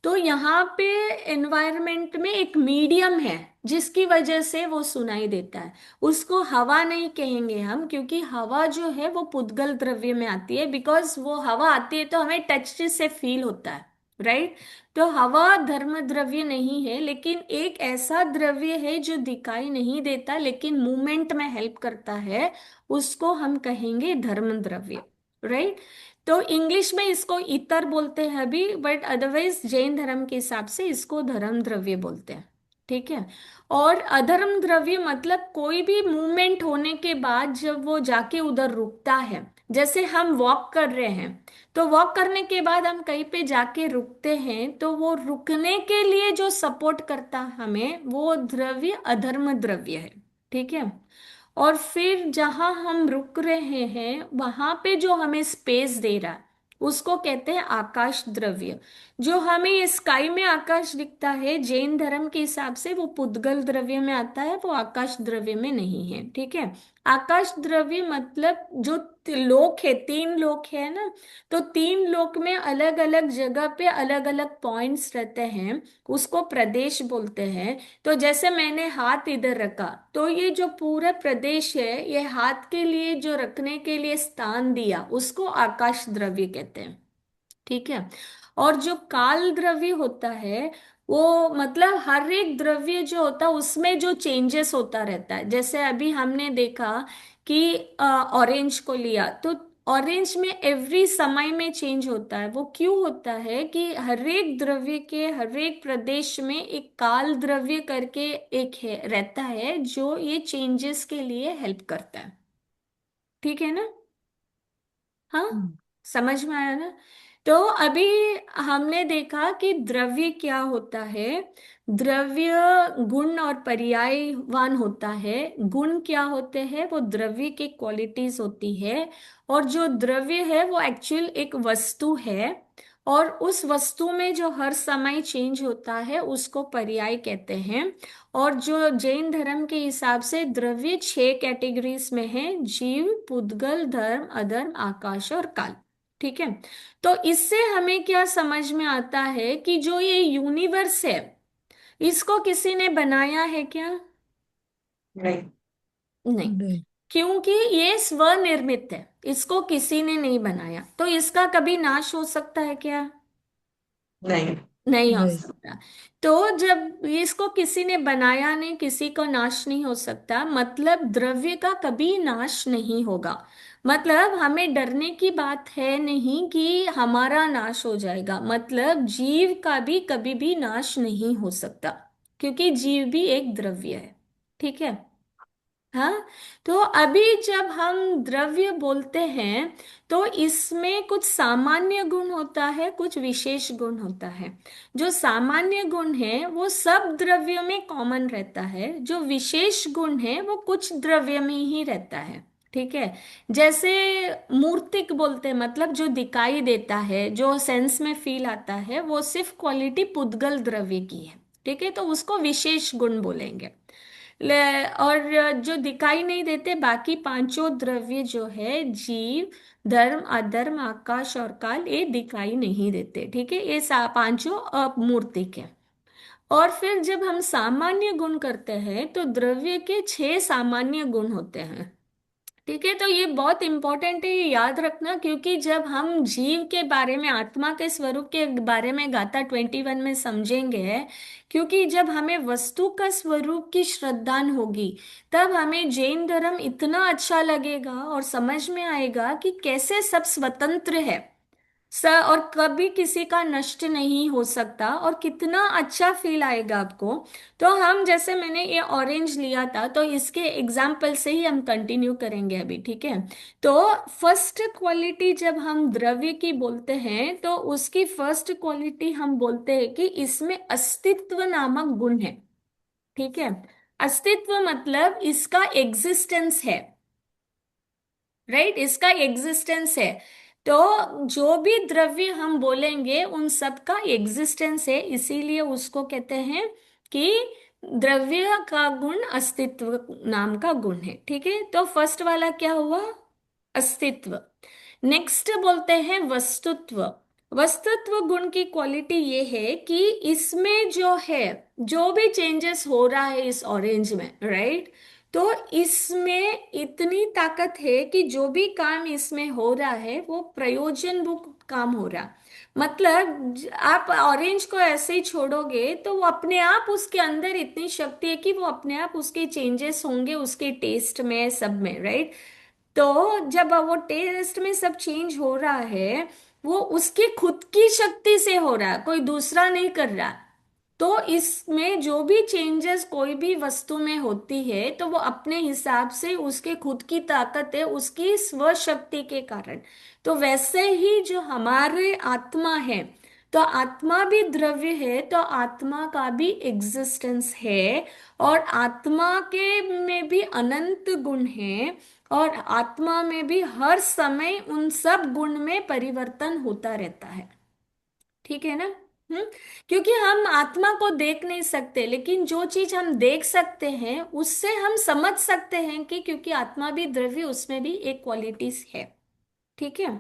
तो यहाँ पे एनवायरनमेंट में एक मीडियम है जिसकी वजह से वो सुनाई देता है। उसको हवा नहीं कहेंगे हम, क्योंकि हवा जो है वो पुद्गल द्रव्य में आती है, बिकॉज वो हवा आती है तो हमें टच से फील होता है, राइट। तो हवा धर्म द्रव्य नहीं है, लेकिन एक ऐसा द्रव्य है जो दिखाई नहीं देता लेकिन मूवमेंट में हेल्प करता है, उसको हम कहेंगे धर्म द्रव्य, राइट। तो इंग्लिश में इसको इतर बोलते हैं अभी, बट अदरवाइज जैन धर्म के हिसाब से इसको धर्म द्रव्य बोलते हैं। ठीक है। और अधर्म द्रव्य मतलब कोई भी मूवमेंट होने के बाद जब वो जाके उधर रुकता है, जैसे हम वॉक कर रहे हैं, तो वॉक करने के बाद हम कहीं पे जाके रुकते हैं, तो वो रुकने के लिए जो सपोर्ट करता हमें, वो द्रव्य अधर्म द्रव्य है। ठीक है। और फिर जहां हम रुक रहे हैं वहां पे जो हमें स्पेस दे रहा है, उसको कहते हैं आकाश द्रव्य। जो हमें ये स्काई में आकाश दिखता है, जैन धर्म के हिसाब से वो पुद्गल द्रव्य में आता है, वो आकाश द्रव्य में नहीं है। ठीक है। आकाश द्रव्य मतलब जो लोक है, 3 लोक है ना, तो 3 लोक में अलग अलग जगह पे अलग अलग पॉइंट्स रहते हैं, उसको प्रदेश बोलते हैं। तो जैसे मैंने हाथ इधर रखा, तो ये जो पूरा प्रदेश है, ये हाथ के लिए जो रखने के लिए स्थान दिया, उसको आकाश द्रव्य कहते हैं। ठीक है। और जो काल द्रव्य होता है, वो मतलब हर एक द्रव्य जो होता है उसमें जो चेंजेस होता रहता है। जैसे अभी हमने देखा कि ऑरेंज को लिया, तो ऑरेंज में एवरी समय में चेंज होता है। वो क्यों होता है कि हर एक द्रव्य के हर एक प्रदेश में एक काल द्रव्य करके एक है, रहता है, जो ये चेंजेस के लिए हेल्प करता है। ठीक है ना। हाँ, हम्म। समझ में आया ना। तो अभी हमने देखा कि द्रव्य क्या होता है। द्रव्य गुण और पर्यायवान होता है। गुण क्या होते हैं? वो द्रव्य की क्वालिटीज होती है। और जो द्रव्य है वो एक्चुअल एक वस्तु है, और उस वस्तु में जो हर समय चेंज होता है उसको पर्याय कहते हैं। और जो जैन धर्म के हिसाब से द्रव्य 6 कैटेगरीज में है: जीव, पुद्गल, धर्म, अधर्म, आकाश और काल। ठीक है। तो इससे हमें क्या समझ में आता है कि जो ये यूनिवर्स है, इसको किसी ने बनाया है क्या? नहीं। नहीं। नहीं। क्योंकि ये स्वनिर्मित है, इसको किसी ने नहीं बनाया, तो इसका कभी नाश हो सकता है क्या? नहीं। नहीं हो नहीं। सकता। तो जब इसको किसी ने बनाया नहीं, किसी को नाश नहीं हो सकता, मतलब द्रव्य का कभी नाश नहीं होगा। मतलब हमें डरने की बात है नहीं कि हमारा नाश हो जाएगा, मतलब जीव का भी कभी भी नाश नहीं हो सकता, क्योंकि जीव भी एक द्रव्य है। ठीक है। हाँ। तो अभी जब हम द्रव्य बोलते हैं तो इसमें कुछ सामान्य गुण होता है, कुछ विशेष गुण होता है। जो सामान्य गुण है वो सब द्रव्यों में कॉमन रहता है, जो विशेष गुण है वो कुछ द्रव्य में ही रहता है। ठीक है। जैसे मूर्तिक बोलते हैं, मतलब जो दिखाई देता है, जो सेंस में फील आता है, वो सिर्फ क्वालिटी पुद्गल द्रव्य की है। ठीक है, तो उसको विशेष गुण बोलेंगे। और जो दिखाई नहीं देते बाकी पांचों द्रव्य जो है, जीव, धर्म, अधर्म, आकाश और काल, ये दिखाई नहीं देते। ठीक है, ये पांचों अमूर्तिक है। और फिर जब हम सामान्य गुण करते हैं तो द्रव्य के छह सामान्य गुण होते हैं। ठीक है, तो ये बहुत इंपॉर्टेंट है, ये याद रखना, क्योंकि जब हम जीव के बारे में, आत्मा के स्वरूप के बारे में गाथा 21 में समझेंगे, क्योंकि जब हमें वस्तु का स्वरूप की श्रद्धान होगी तब हमें जैन धर्म इतना अच्छा लगेगा और समझ में आएगा कि कैसे सब स्वतंत्र है, और कभी किसी का नष्ट नहीं हो सकता, और कितना अच्छा फील आएगा आपको। तो हम, जैसे मैंने ये ऑरेंज लिया था, तो इसके एग्जाम्पल से ही हम कंटिन्यू करेंगे अभी। ठीक है। तो फर्स्ट क्वालिटी जब हम द्रव्य की बोलते हैं तो उसकी फर्स्ट क्वालिटी हम बोलते हैं कि इसमें अस्तित्व नामक गुण है। ठीक है। अस्तित्व मतलब इसका एग्जिस्टेंस है। राइट, इसका एग्जिस्टेंस है। तो जो भी द्रव्य हम बोलेंगे उन सब का एग्जिस्टेंस है, इसीलिए उसको कहते हैं कि द्रव्य का गुण अस्तित्व नाम का गुण है। ठीक है, तो फर्स्ट वाला क्या हुआ? अस्तित्व। नेक्स्ट बोलते हैं वस्तुत्व। वस्तुत्व गुण की क्वालिटी ये है कि इसमें जो है, जो भी चेंजेस हो रहा है इस ऑरेंज में, राइट, तो इसमें इतनी ताकत है कि जो भी काम इसमें हो रहा है वो प्रयोजन बुक काम हो रहा। मतलब आप ऑरेंज को ऐसे ही छोड़ोगे तो वो अपने आप, उसके अंदर इतनी शक्ति है कि वो अपने आप उसके चेंजेस होंगे उसके टेस्ट में, सब में, राइट। तो जब वो टेस्ट में सब चेंज हो रहा है, वो उसकी खुद की शक्ति से हो रहा है, कोई दूसरा नहीं कर रहा। तो इसमें जो भी चेंजेस कोई भी वस्तु में होती है तो वो अपने हिसाब से, उसके खुद की ताकत है, उसकी स्वशक्ति के कारण। तो वैसे ही जो हमारे आत्मा है, तो आत्मा भी द्रव्य है, तो आत्मा का भी एग्जिस्टेंस है। और आत्मा के में भी अनंत गुण है, और आत्मा में भी हर समय उन सब गुण में परिवर्तन होता रहता है। ठीक है ना? हम्म। क्योंकि हम आत्मा को देख नहीं सकते, लेकिन जो चीज हम देख सकते हैं उससे हम समझ सकते हैं कि क्योंकि आत्मा भी द्रव्य, उसमें भी एक क्वालिटीज है। ठीक है।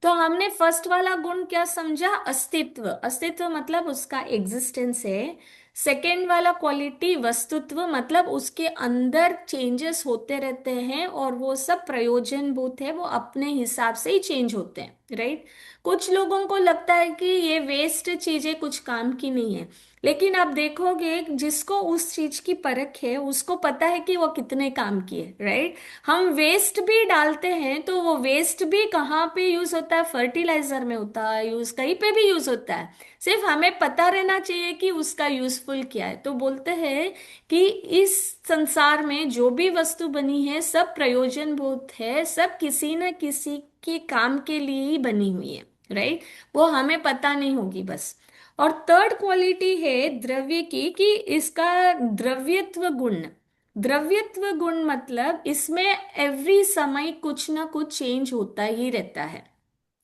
तो हमने फर्स्ट वाला गुण क्या समझा? अस्तित्व। अस्तित्व मतलब उसका एग्जिस्टेंस है। सेकेंड वाला क्वालिटी वस्तुत्व, मतलब उसके अंदर चेंजेस होते रहते हैं और वो सब प्रयोजनभूत है, वो अपने हिसाब से ही चेंज होते हैं, राइट। कुछ लोगों को लगता है कि ये वेस्ट चीजें कुछ काम की नहीं है, लेकिन आप देखोगे जिसको उस चीज की परख है उसको पता है कि वो कितने काम की है, राइट। हम वेस्ट भी डालते हैं तो वो वेस्ट भी कहाँ पे यूज होता है? फर्टिलाइजर में होता है यूज, कहीं पे भी यूज होता है। सिर्फ हमें पता रहना चाहिए कि उसका यूजफुल क्या है। तो बोलते हैं कि इस संसार में जो भी वस्तु बनी है सब प्रयोजनभूत है, सब किसी न किसी के काम के लिए ही बनी हुई है, राइट। वो हमें पता नहीं होगी बस। और थर्ड क्वालिटी है द्रव्य की, कि इसका द्रव्यत्व गुण। द्रव्यत्व गुण मतलब इसमें एवरी समय कुछ ना कुछ चेंज होता ही रहता है,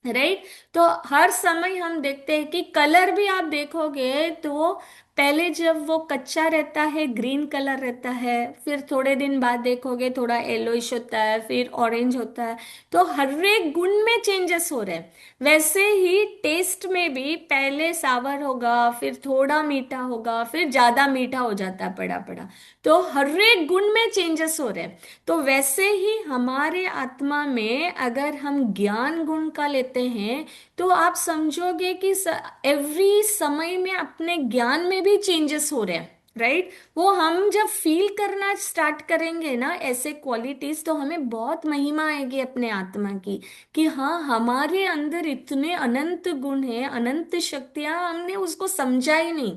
राइट। तो हर समय हम देखते हैं कि कलर भी आप देखोगे तो पहले जब वो कच्चा रहता है ग्रीन कलर रहता है, फिर थोड़े दिन बाद देखोगे थोड़ा येलोइश होता है, फिर ऑरेंज होता है। तो हर एक गुण में चेंजेस हो रहे हैं। वैसे ही टेस्ट में भी पहले सावर होगा, फिर थोड़ा मीठा होगा, फिर ज्यादा मीठा हो जाता है पड़ा पड़ा। तो हर एक गुण में चेंजेस हो रहे हैं। तो वैसे ही हमारे आत्मा में अगर हम ज्ञान गुण का लेते हैं तो आप समझोगे कि एवरी समय में अपने ज्ञान में भी चेंजेस हो रहे हैं, राइट। वो हम जब फील करना स्टार्ट करेंगे ना ऐसे क्वालिटीज, तो हमें बहुत महिमा आएगी अपने आत्मा की, कि हाँ हमारे अंदर इतने अनंत गुण हैं, अनंत शक्तियां, हमने उसको समझा ही नहीं।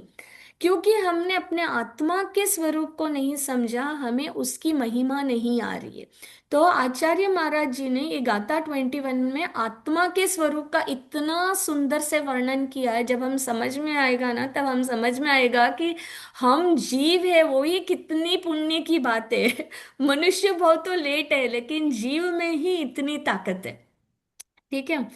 क्योंकि हमने अपने आत्मा के स्वरूप को नहीं समझा, हमें उसकी महिमा नहीं आ रही है। तो आचार्य महाराज जी ने ये गाथा 21 में आत्मा के स्वरूप का इतना सुंदर से वर्णन किया है। जब हम समझ में आएगा ना, तब हम समझ में आएगा कि हम जीव है, वो ही कितनी पुण्य की बात है। मनुष्य बहुत तो लेट है, लेकिन जीव में ही इतनी ताकत है। ठीक है।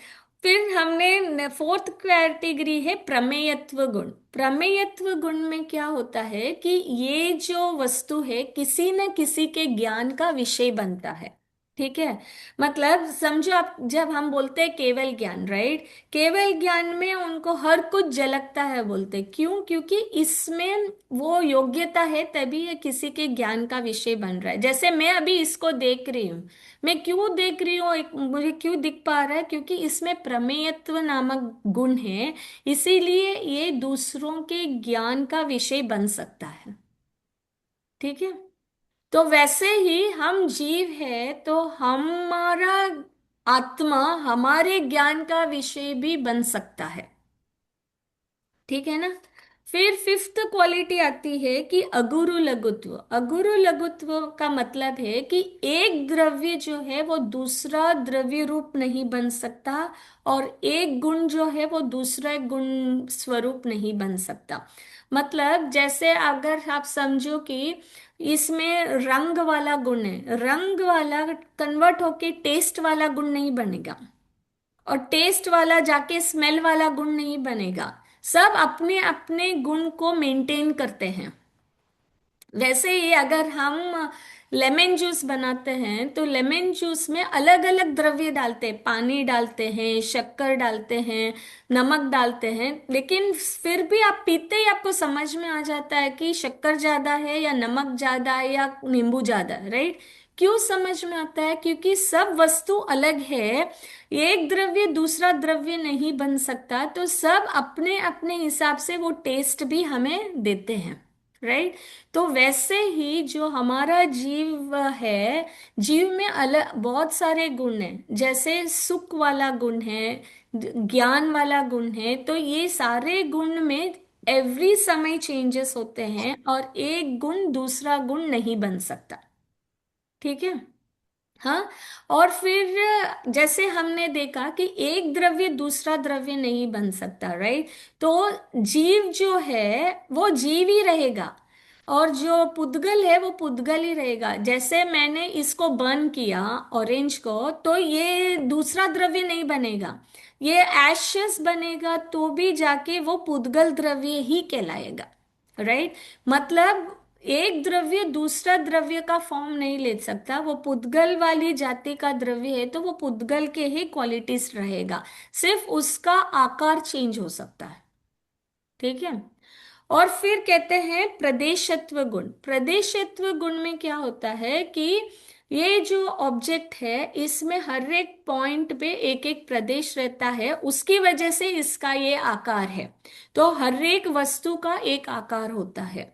फिर हमने फोर्थ कैटेगरी है प्रमेयत्व गुण। प्रमेयत्व गुण में क्या होता है कि ये जो वस्तु है किसी न किसी के ज्ञान का विषय बनता है। ठीक है। मतलब समझो आप, जब हम बोलते हैं केवल ज्ञान, राइट, केवल ज्ञान में उनको हर कुछ झलकता है बोलते, क्यों? क्योंकि इसमें वो योग्यता है, तभी ये किसी के ज्ञान का विषय बन रहा है। जैसे मैं अभी इसको देख रही हूँ, मैं क्यों देख रही हूँ, मुझे क्यों दिख पा रहा है? क्योंकि इसमें प्रमेयत्व नामक गुण है, इसीलिए ये दूसरों के ज्ञान का विषय बन सकता है। ठीक है। तो वैसे ही हम जीव है, तो हमारा आत्मा हमारे ज्ञान का विषय भी बन सकता है। ठीक है ना। फिर फिफ्थ क्वालिटी आती है कि अगुरु लघुत्व। अगुरु लघुत्व का मतलब है कि एक द्रव्य जो है वो दूसरा द्रव्य रूप नहीं बन सकता, और एक गुण जो है वो दूसरा गुण स्वरूप नहीं बन सकता। मतलब जैसे अगर आप समझो कि इसमें रंग वाला गुण है, रंग वाला कन्वर्ट होके टेस्ट वाला गुण नहीं बनेगा, और टेस्ट वाला जाके स्मेल वाला गुण नहीं बनेगा। सब अपने अपने गुण को मेंटेन करते हैं। वैसे ही अगर हम लेमन जूस बनाते हैं, तो लेमन जूस में अलग अलग द्रव्य डालते हैं, पानी डालते हैं, शक्कर डालते हैं, नमक डालते हैं, लेकिन फिर भी आप पीते ही आपको समझ में आ जाता है कि शक्कर ज्यादा है या नमक ज्यादा है या नींबू ज्यादा है, राइट? क्यों समझ में आता है? क्योंकि सब वस्तु अलग है, एक द्रव्य दूसरा द्रव्य नहीं बन सकता, तो सब अपने अपने हिसाब से वो टेस्ट भी हमें देते हैं, राइट? तो वैसे ही जो हमारा जीव है, जीव में अलग बहुत सारे गुण हैं, जैसे सुख वाला गुण है, ज्ञान वाला गुण है, तो ये सारे गुण में एवरी समय चेंजेस होते हैं, और एक गुण दूसरा गुण नहीं बन सकता। ठीक है। हाँ। और फिर जैसे हमने देखा कि एक द्रव्य दूसरा द्रव्य नहीं बन सकता, राइट? तो जीव जो है वो जीव ही रहेगा, और जो पुद्गल है वो पुद्गल ही रहेगा। जैसे मैंने इसको बर्न किया, ऑरेंज को, तो ये दूसरा द्रव्य नहीं बनेगा, ये एशेस बनेगा, तो भी जाके वो पुद्गल द्रव्य ही कहलाएगा, राइट? मतलब एक द्रव्य दूसरा द्रव्य का फॉर्म नहीं ले सकता, वो पुद्गल वाली जाति का द्रव्य है, तो वो पुद्गल के ही क्वालिटीज रहेगा, सिर्फ उसका आकार चेंज हो सकता है। ठीक है। और फिर कहते हैं प्रदेशत्व गुण। प्रदेशत्व गुण में क्या होता है कि ये जो ऑब्जेक्ट है, इसमें हर एक पॉइंट पे एक एक प्रदेश रहता है, उसकी वजह से इसका ये आकार है। तो हर एक वस्तु का एक आकार होता है।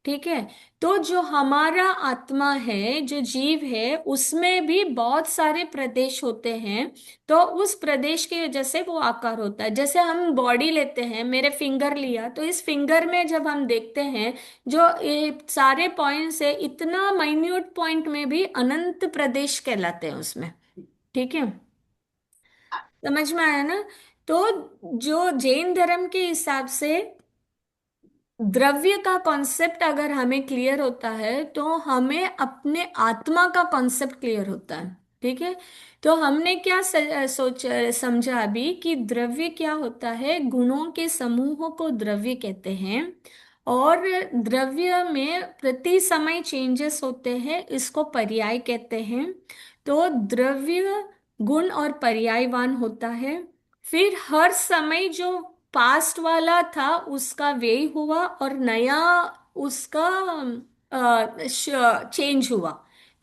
ठीक है। तो जो हमारा आत्मा है, जो जीव है, उसमें भी बहुत सारे प्रदेश होते हैं, तो उस प्रदेश की वजह से वो आकार होता है। जैसे हम बॉडी लेते हैं, मेरे फिंगर लिया, तो इस फिंगर में जब हम देखते हैं, जो ये सारे पॉइंट्स है, इतना माइन्यूट पॉइंट में भी अनंत प्रदेश कहलाते हैं उसमें। ठीक है। समझ में आया ना? तो जो जैन धर्म के हिसाब से द्रव्य का कॉन्सेप्ट अगर हमें क्लियर होता है, तो हमें अपने आत्मा का कॉन्सेप्ट क्लियर होता है। ठीक है। तो हमने क्या सोच समझा अभी कि द्रव्य क्या होता है, गुणों के समूह को द्रव्य कहते हैं, और द्रव्य में प्रति समय चेंजेस होते हैं, इसको पर्याय कहते हैं। तो द्रव्य गुण और पर्यायवान होता है। फिर हर समय जो पास्ट वाला था उसका व्यय हुआ, और नया उसका चेंज हुआ।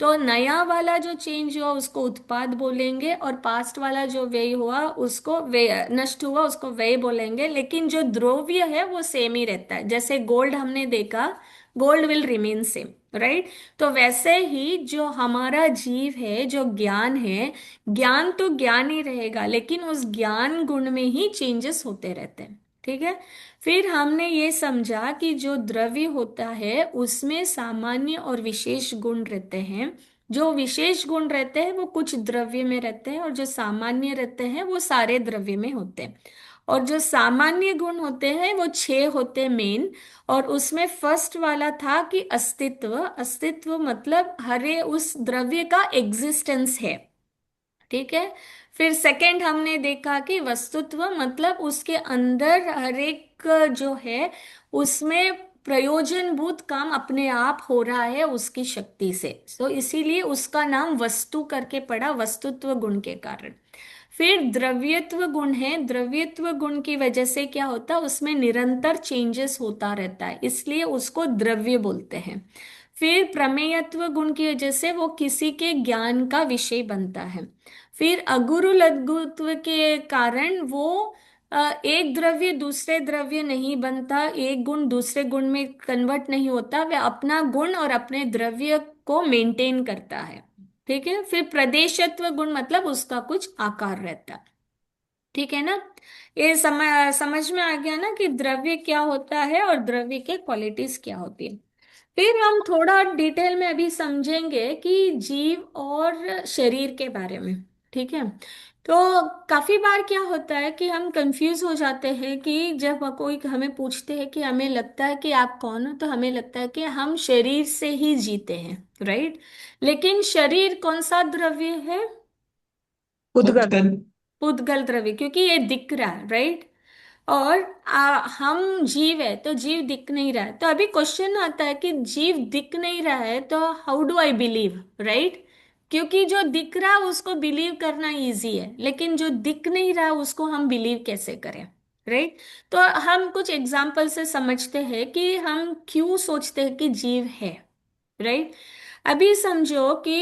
तो नया वाला जो चेंज हुआ उसको उत्पाद बोलेंगे, और पास्ट वाला जो व्यय हुआ उसको व्यय, नष्ट हुआ उसको व्यय बोलेंगे। लेकिन जो द्रव्य है वो सेम ही रहता है। जैसे गोल्ड हमने देखा, gold will remain same, right? तो वैसे ही जो हमारा जीव है, जो ज्ञान है, ज्ञान तो ज्ञान ही रहेगा, लेकिन उस ज्ञान गुण में ही चेंजेस होते रहते हैं। ठीक है। फिर हमने ये समझा कि जो द्रव्य होता है उसमें सामान्य और विशेष गुण रहते हैं। जो विशेष गुण रहते हैं वो कुछ द्रव्य में रहते हैं, और जो सामान्य रहते हैं वो सारे द्रव्य में होते हैं। और जो सामान्य गुण होते हैं वो छह होते मेन। और उसमें फर्स्ट वाला था कि अस्तित्व। अस्तित्व मतलब हरे उस द्रव्य का एग्जिस्टेंस है। ठीक है। फिर सेकंड हमने देखा कि वस्तुत्व मतलब उसके अंदर हर एक जो है उसमें प्रयोजनभूत काम अपने आप हो रहा है उसकी शक्ति से, तो इसीलिए उसका नाम वस्तु करके पड़ा, वस्तुत्व गुण के कारण। फिर द्रव्यत्व गुण है। द्रव्यत्व गुण की वजह से क्या होता है, उसमें निरंतर चेंजेस होता रहता है, इसलिए उसको द्रव्य बोलते हैं। फिर प्रमेयत्व गुण की वजह से वो किसी के ज्ञान का विषय बनता है। फिर अगुरु लघुत्व के कारण वो एक द्रव्य दूसरे द्रव्य नहीं बनता, एक गुण दूसरे गुण में कन्वर्ट नहीं होता, वह अपना गुण और अपने द्रव्य को मेंटेन करता है। ठीक है। फिर प्रदेशत्व गुण मतलब उसका कुछ आकार रहता है। ठीक है ना। ये समझ में आ गया ना कि द्रव्य क्या होता है और द्रव्य के क्वालिटीज क्या होती है। फिर हम थोड़ा डिटेल में अभी समझेंगे कि जीव और शरीर के बारे में। ठीक है। तो काफी बार क्या होता है कि हम कंफ्यूज हो जाते हैं कि जब कोई हमें पूछते हैं कि हमें लगता है कि आप कौन हो, तो हमें लगता है कि हम शरीर से ही जीते हैं, राइट। लेकिन शरीर कौन सा द्रव्य है? उद्गल। उद्गल द्रव्य, क्योंकि ये दिख रहा है, राइट। और हम जीव है तो जीव दिख नहीं रहा है, तो अभी क्वेश्चन आता है कि जीव दिख नहीं रहा है तो how do I believe, right. क्योंकि जो दिख रहा है उसको बिलीव करना इजी है, लेकिन जो दिख नहीं रहा उसको हम बिलीव कैसे करें, राइट। तो हम कुछ एग्जाम्पल से समझते हैं कि हम क्यों सोचते हैं कि जीव है, राइट। अभी समझो कि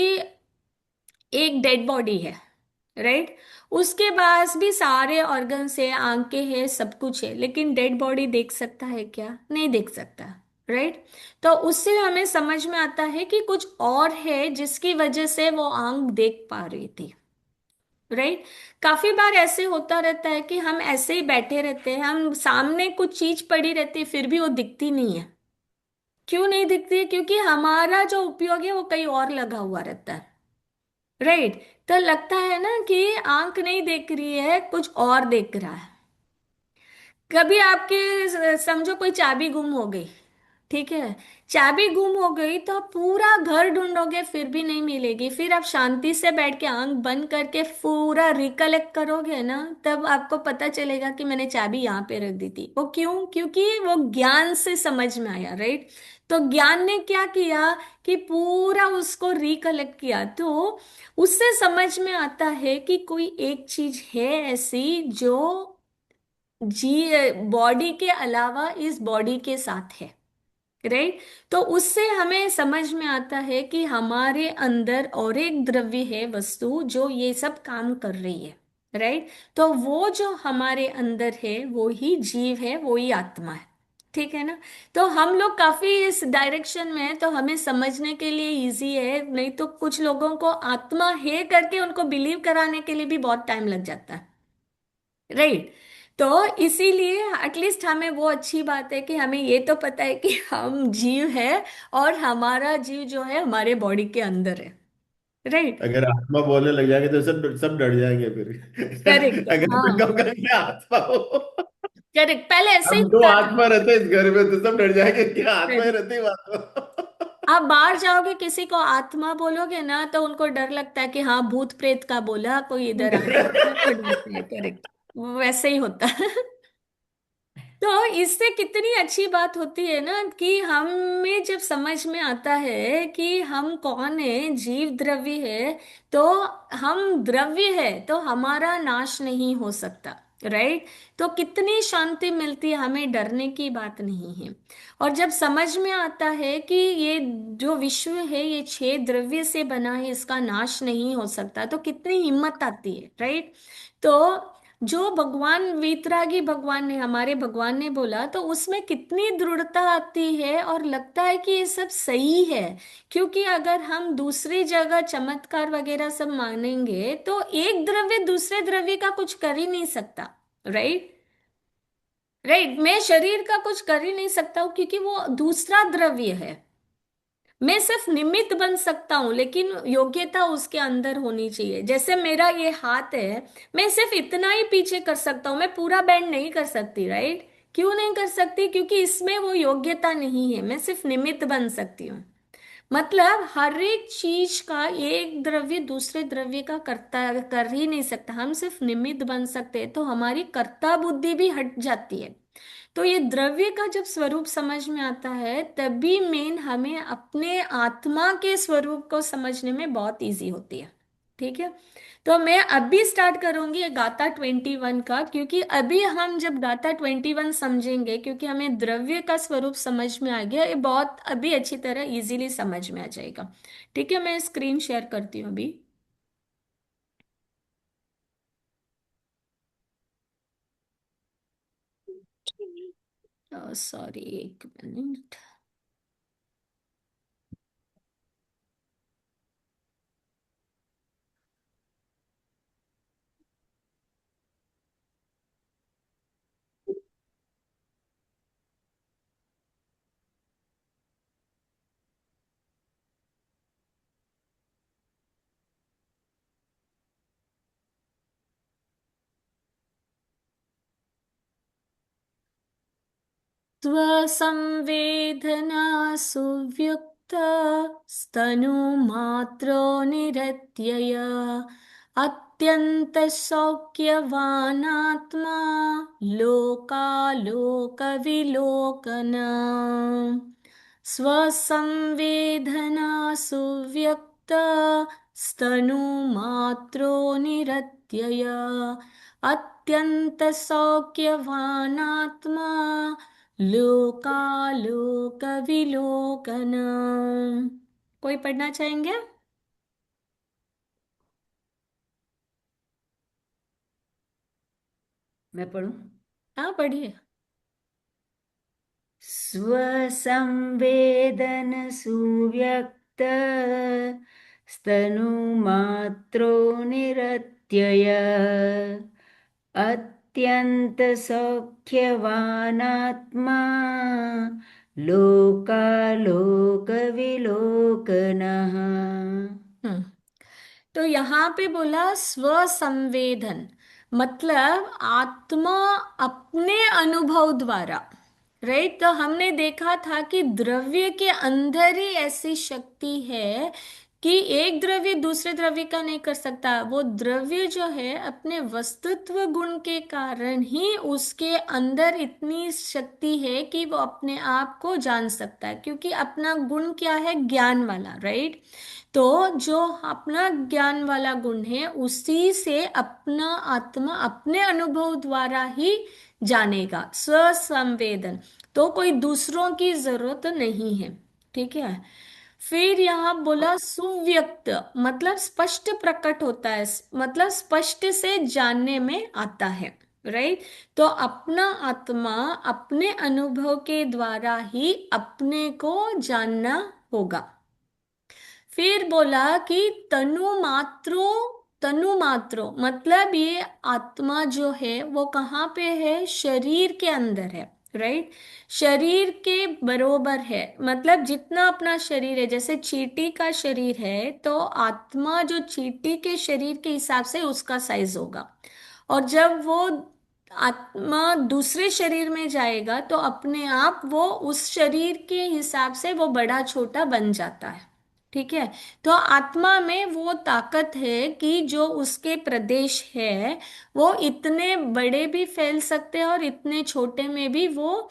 एक डेड बॉडी है, राइट। उसके पास भी सारे ऑर्गन्स है, आंखें हैं, सब कुछ है, लेकिन डेड बॉडी देख सकता है क्या? नहीं देख सकता, राइट। तो उससे हमें समझ में आता है कि कुछ और है जिसकी वजह से वो आंख देख पा रही थी, राइट। काफी बार ऐसे होता रहता है कि हम ऐसे ही बैठे रहते हैं, हम सामने कुछ चीज पड़ी रहती है फिर भी वो दिखती नहीं है। क्यों नहीं दिखती है? क्योंकि हमारा जो उपयोग है वो कहीं और लगा हुआ रहता है, राइट। तो लगता है ना कि आंख नहीं देख रही है, कुछ और देख रहा है। कभी आपके समझो कोई चाबी गुम हो गई, ठीक है। चाबी गुम हो गई तो आप पूरा घर ढूंढोगे फिर भी नहीं मिलेगी, फिर आप शांति से बैठ के आंख बंद करके पूरा रिकलेक्ट करोगे ना, तब आपको पता चलेगा कि मैंने चाबी यहाँ पे रख दी थी। वो क्यों? क्योंकि वो ज्ञान से समझ में आया, राइट। तो ज्ञान ने क्या किया कि पूरा उसको रिकलेक्ट किया, तो उससे समझ में आता है कि कोई एक चीज है ऐसी जो जी बॉडी के अलावा इस बॉडी के साथ है, राइट। तो उससे हमें समझ में आता है कि हमारे अंदर और एक द्रव्य है, वस्तु जो ये सब काम कर रही है, राइट। तो वो जो हमारे अंदर है वो ही जीव है, वो ही आत्मा है। ठीक है ना। तो हम लोग काफी इस डायरेक्शन में हैं तो हमें समझने के लिए इजी है, नहीं तो कुछ लोगों को आत्मा है करके उनको बिलीव कराने के लिए भी बहुत टाइम लग जाता है, राइट। तो इसीलिए एटलीस्ट हमें वो अच्छी बात है कि हमें ये तो पता है कि हम जीव है और हमारा जीव जो है हमारे बॉडी के अंदर है, राइट। अगर आत्मा बोलने लग जाएंगे तो सब सब डर जाएंगे फिर। करेक्ट, अगर हाँ। कोई कम करेंगे आत्मा हो, करेक्ट, पहले ऐसे ही अब दो होता था। आत्मा रहते हैं इस घर में तो सब डर जाएंगे, क्या आत्मा ही Correct। रहती है बात। आप बाहर जाओगे किसी को आत्मा बोलोगे ना तो उनको डर लगता है कि हाँ भूत प्रेत का बोला, कोई इधर आ रहा है, तो डरते हैं, करेक्ट। वैसे ही होता है। तो इससे कितनी अच्छी बात होती है ना कि हमें जब समझ में आता है कि हम कौन है, जीव द्रव्य है, तो हम द्रव्य है तो हमारा नाश नहीं हो सकता, राइट। तो कितनी शांति मिलती है, हमें डरने की बात नहीं है। और जब समझ में आता है कि ये जो विश्व है ये छह द्रव्य से बना है, इसका नाश नहीं हो सकता, तो कितनी हिम्मत आती है, राइट। तो जो भगवान वीतरागी भगवान ने, हमारे भगवान ने बोला, तो उसमें कितनी दृढ़ता आती है और लगता है कि ये सब सही है। क्योंकि अगर हम दूसरी जगह चमत्कार वगैरह सब मानेंगे तो एक द्रव्य दूसरे द्रव्य का कुछ कर ही नहीं सकता, राइट। राइट, मैं शरीर का कुछ कर ही नहीं सकता हूँ क्योंकि वो दूसरा द्रव्य है। मैं सिर्फ निमित्त बन सकता हूँ, लेकिन योग्यता उसके अंदर होनी चाहिए। जैसे मेरा ये हाथ है, मैं सिर्फ इतना ही पीछे कर सकता हूँ, मैं पूरा बेंड नहीं कर सकती। राइट, क्यों नहीं कर सकती? क्योंकि इसमें वो योग्यता नहीं है, मैं सिर्फ निमित्त बन सकती हूँ। मतलब हर एक चीज का एक द्रव्य दूसरे द्रव्य का कर्ता कर ही नहीं सकता, हम सिर्फ निमित्त बन सकते हैं, तो हमारी कर्ता बुद्धि भी हट जाती है। तो ये द्रव्य का जब स्वरूप समझ में आता है, तभी मेन हमें अपने आत्मा के स्वरूप को समझने में बहुत इजी होती है। ठीक है, तो मैं अभी स्टार्ट करूंगी ये गाथा 21 का, क्योंकि अभी हम जब गाथा 21 समझेंगे, क्योंकि हमें द्रव्य का स्वरूप समझ में आ गया, ये बहुत अभी अच्छी तरह इजीली समझ में आ जाएगा। ठीक है, मैं स्क्रीन शेयर करती हूँ अभी। सॉरी, एक मिनट। स्वसंवेदना सुव्युक्त स्तनुमात्रो निरत्यय अत्यंत सौख्यवानात्मा लोकालोकविलोकन। स्वसंवेदना सुव्यक्त स्तनुमात्रो निरत्यय अत्यंत सौख्यवानात्मा लोकालोक विलोकन। कोई पढ़ना चाहेंगे? मैं पढ़ूं? हाँ, पढ़िए। स्वसंवेदन सुव्यक्त स्तनुमात्रो निरत्यय अत्यंत सौख्यवानात्मा लोकालोक विलोकनः। हम्म, तो यहाँ पे बोला स्वसंवेदन, मतलब आत्मा अपने अनुभव द्वारा। राइट, तो हमने देखा था कि द्रव्य के अंदर ही ऐसी शक्ति है कि एक द्रव्य दूसरे द्रव्य का नहीं कर सकता। वो द्रव्य जो है अपने वस्तुत्व गुण के कारण ही उसके अंदर इतनी शक्ति है कि वो अपने आप को जान सकता है, क्योंकि अपना गुण क्या है? ज्ञान वाला। राइट, तो जो अपना ज्ञान वाला गुण है, उसी से अपना आत्मा अपने अनुभव द्वारा ही जानेगा। स्वसंवेदन, तो कोई दूसरों की जरूरत नहीं है। ठीक है, फिर यहाँ बोला सुव्यक्त, मतलब स्पष्ट प्रकट होता है, मतलब स्पष्ट से जानने में आता है। राइट, तो अपना आत्मा अपने अनुभव के द्वारा ही अपने को जानना होगा। फिर बोला कि तनु मात्रो, मतलब ये आत्मा जो है वो कहाँ पे है? शरीर के अंदर है। राइट, शरीर के बरोबर है, मतलब जितना अपना शरीर है, जैसे चींटी का शरीर है, तो आत्मा जो चींटी के शरीर के हिसाब से उसका साइज होगा। और जब वो आत्मा दूसरे शरीर में जाएगा, तो अपने आप वो उस शरीर के हिसाब से वो बड़ा छोटा बन जाता है। ठीक है, तो आत्मा में वो ताकत है कि जो उसके प्रदेश है, वो इतने बड़े भी फैल सकते हैं और इतने छोटे में भी वो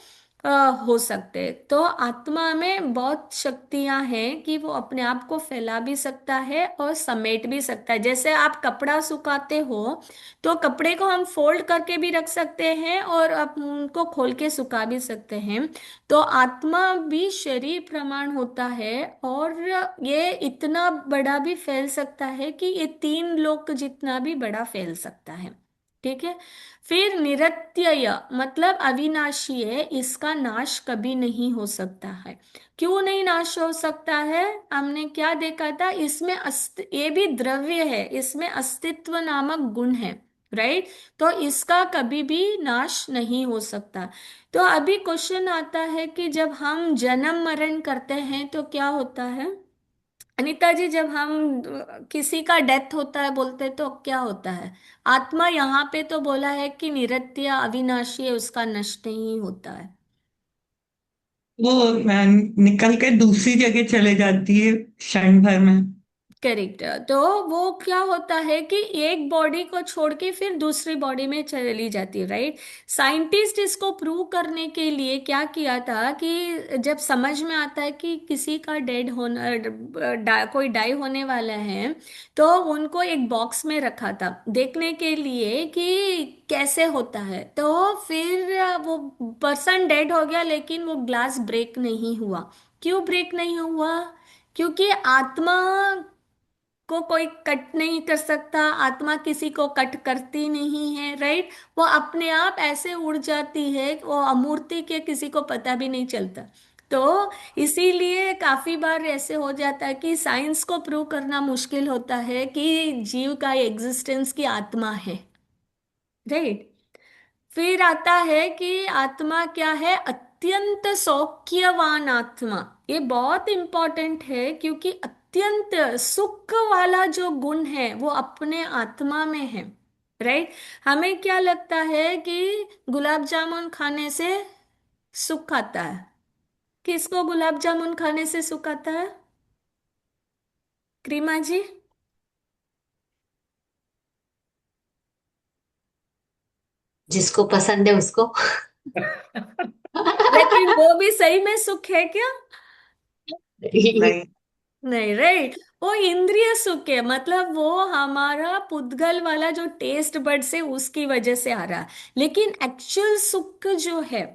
हो सकते हैं। तो आत्मा में बहुत शक्तियां हैं कि वो अपने आप को फैला भी सकता है और समेट भी सकता है। जैसे आप कपड़ा सुखाते हो, तो कपड़े को हम फोल्ड करके भी रख सकते हैं और आप उनको खोल के सुखा भी सकते हैं। तो आत्मा भी शरीर प्रमाण होता है, और ये इतना बड़ा भी फैल सकता है कि ये 3 लोक जितना भी बड़ा फैल सकता है। ठीक है, फिर निरत्यय, मतलब अविनाशी है, इसका नाश कभी नहीं हो सकता है। क्यों नहीं नाश हो सकता है? हमने क्या देखा था, इसमें ये भी द्रव्य है, इसमें अस्तित्व नामक गुण है। राइट। तो इसका कभी भी नाश नहीं हो सकता। तो अभी क्वेश्चन आता है कि जब हम जन्म मरण करते हैं तो क्या होता है अनीता जी, जब हम किसी का डेथ होता है बोलते हैं तो क्या होता है? आत्मा यहाँ पे तो बोला है कि निरत्य अविनाशी है, उसका नष्ट नहीं होता है। वो निकल के दूसरी जगह चले जाती है क्षण भर में। करेक्ट। तो वो क्या होता है कि एक बॉडी को छोड़ के फिर दूसरी बॉडी में चली जाती है, राइट। साइंटिस्ट इसको प्रूव करने के लिए क्या किया था कि जब समझ में आता है कि किसी का डेड होना कोई डाई होने वाला है, तो उनको एक बॉक्स में रखा था देखने के लिए कि कैसे होता है। तो फिर वो पर्सन डेड हो गया लेकिन वो ग्लास ब्रेक नहीं हुआ। क्यों ब्रेक नहीं हुआ? क्योंकि आत्मा को कोई कट नहीं कर सकता, आत्मा किसी को कट करती नहीं है, राइट। वो अपने आप ऐसे उड़ जाती है, वो अमूर्ति के किसी को पता भी नहीं चलता। तो इसीलिए काफी बार ऐसे हो जाता है कि साइंस को प्रूव करना मुश्किल होता है कि जीव का एग्जिस्टेंस की आत्मा है, राइट। फिर आता है कि आत्मा क्या है? अत्यंत सौख्यवान आत्मा। ये बहुत इंपॉर्टेंट है क्योंकि अत्यंत सुख वाला जो गुण है वो अपने आत्मा में है, राइट। हमें क्या लगता है कि गुलाब जामुन खाने से सुख आता है? किसको गुलाब जामुन खाने से सुख आता है? क्रीमा जी? जिसको पसंद है उसको। लेकिन वो भी सही में सुख है क्या? नहीं। नहीं, राइट। वो इंद्रिय सुख है, मतलब वो हमारा पुद्गल वाला जो टेस्ट बड से उसकी वजह से आ रहा है। लेकिन एक्चुअल सुख जो है,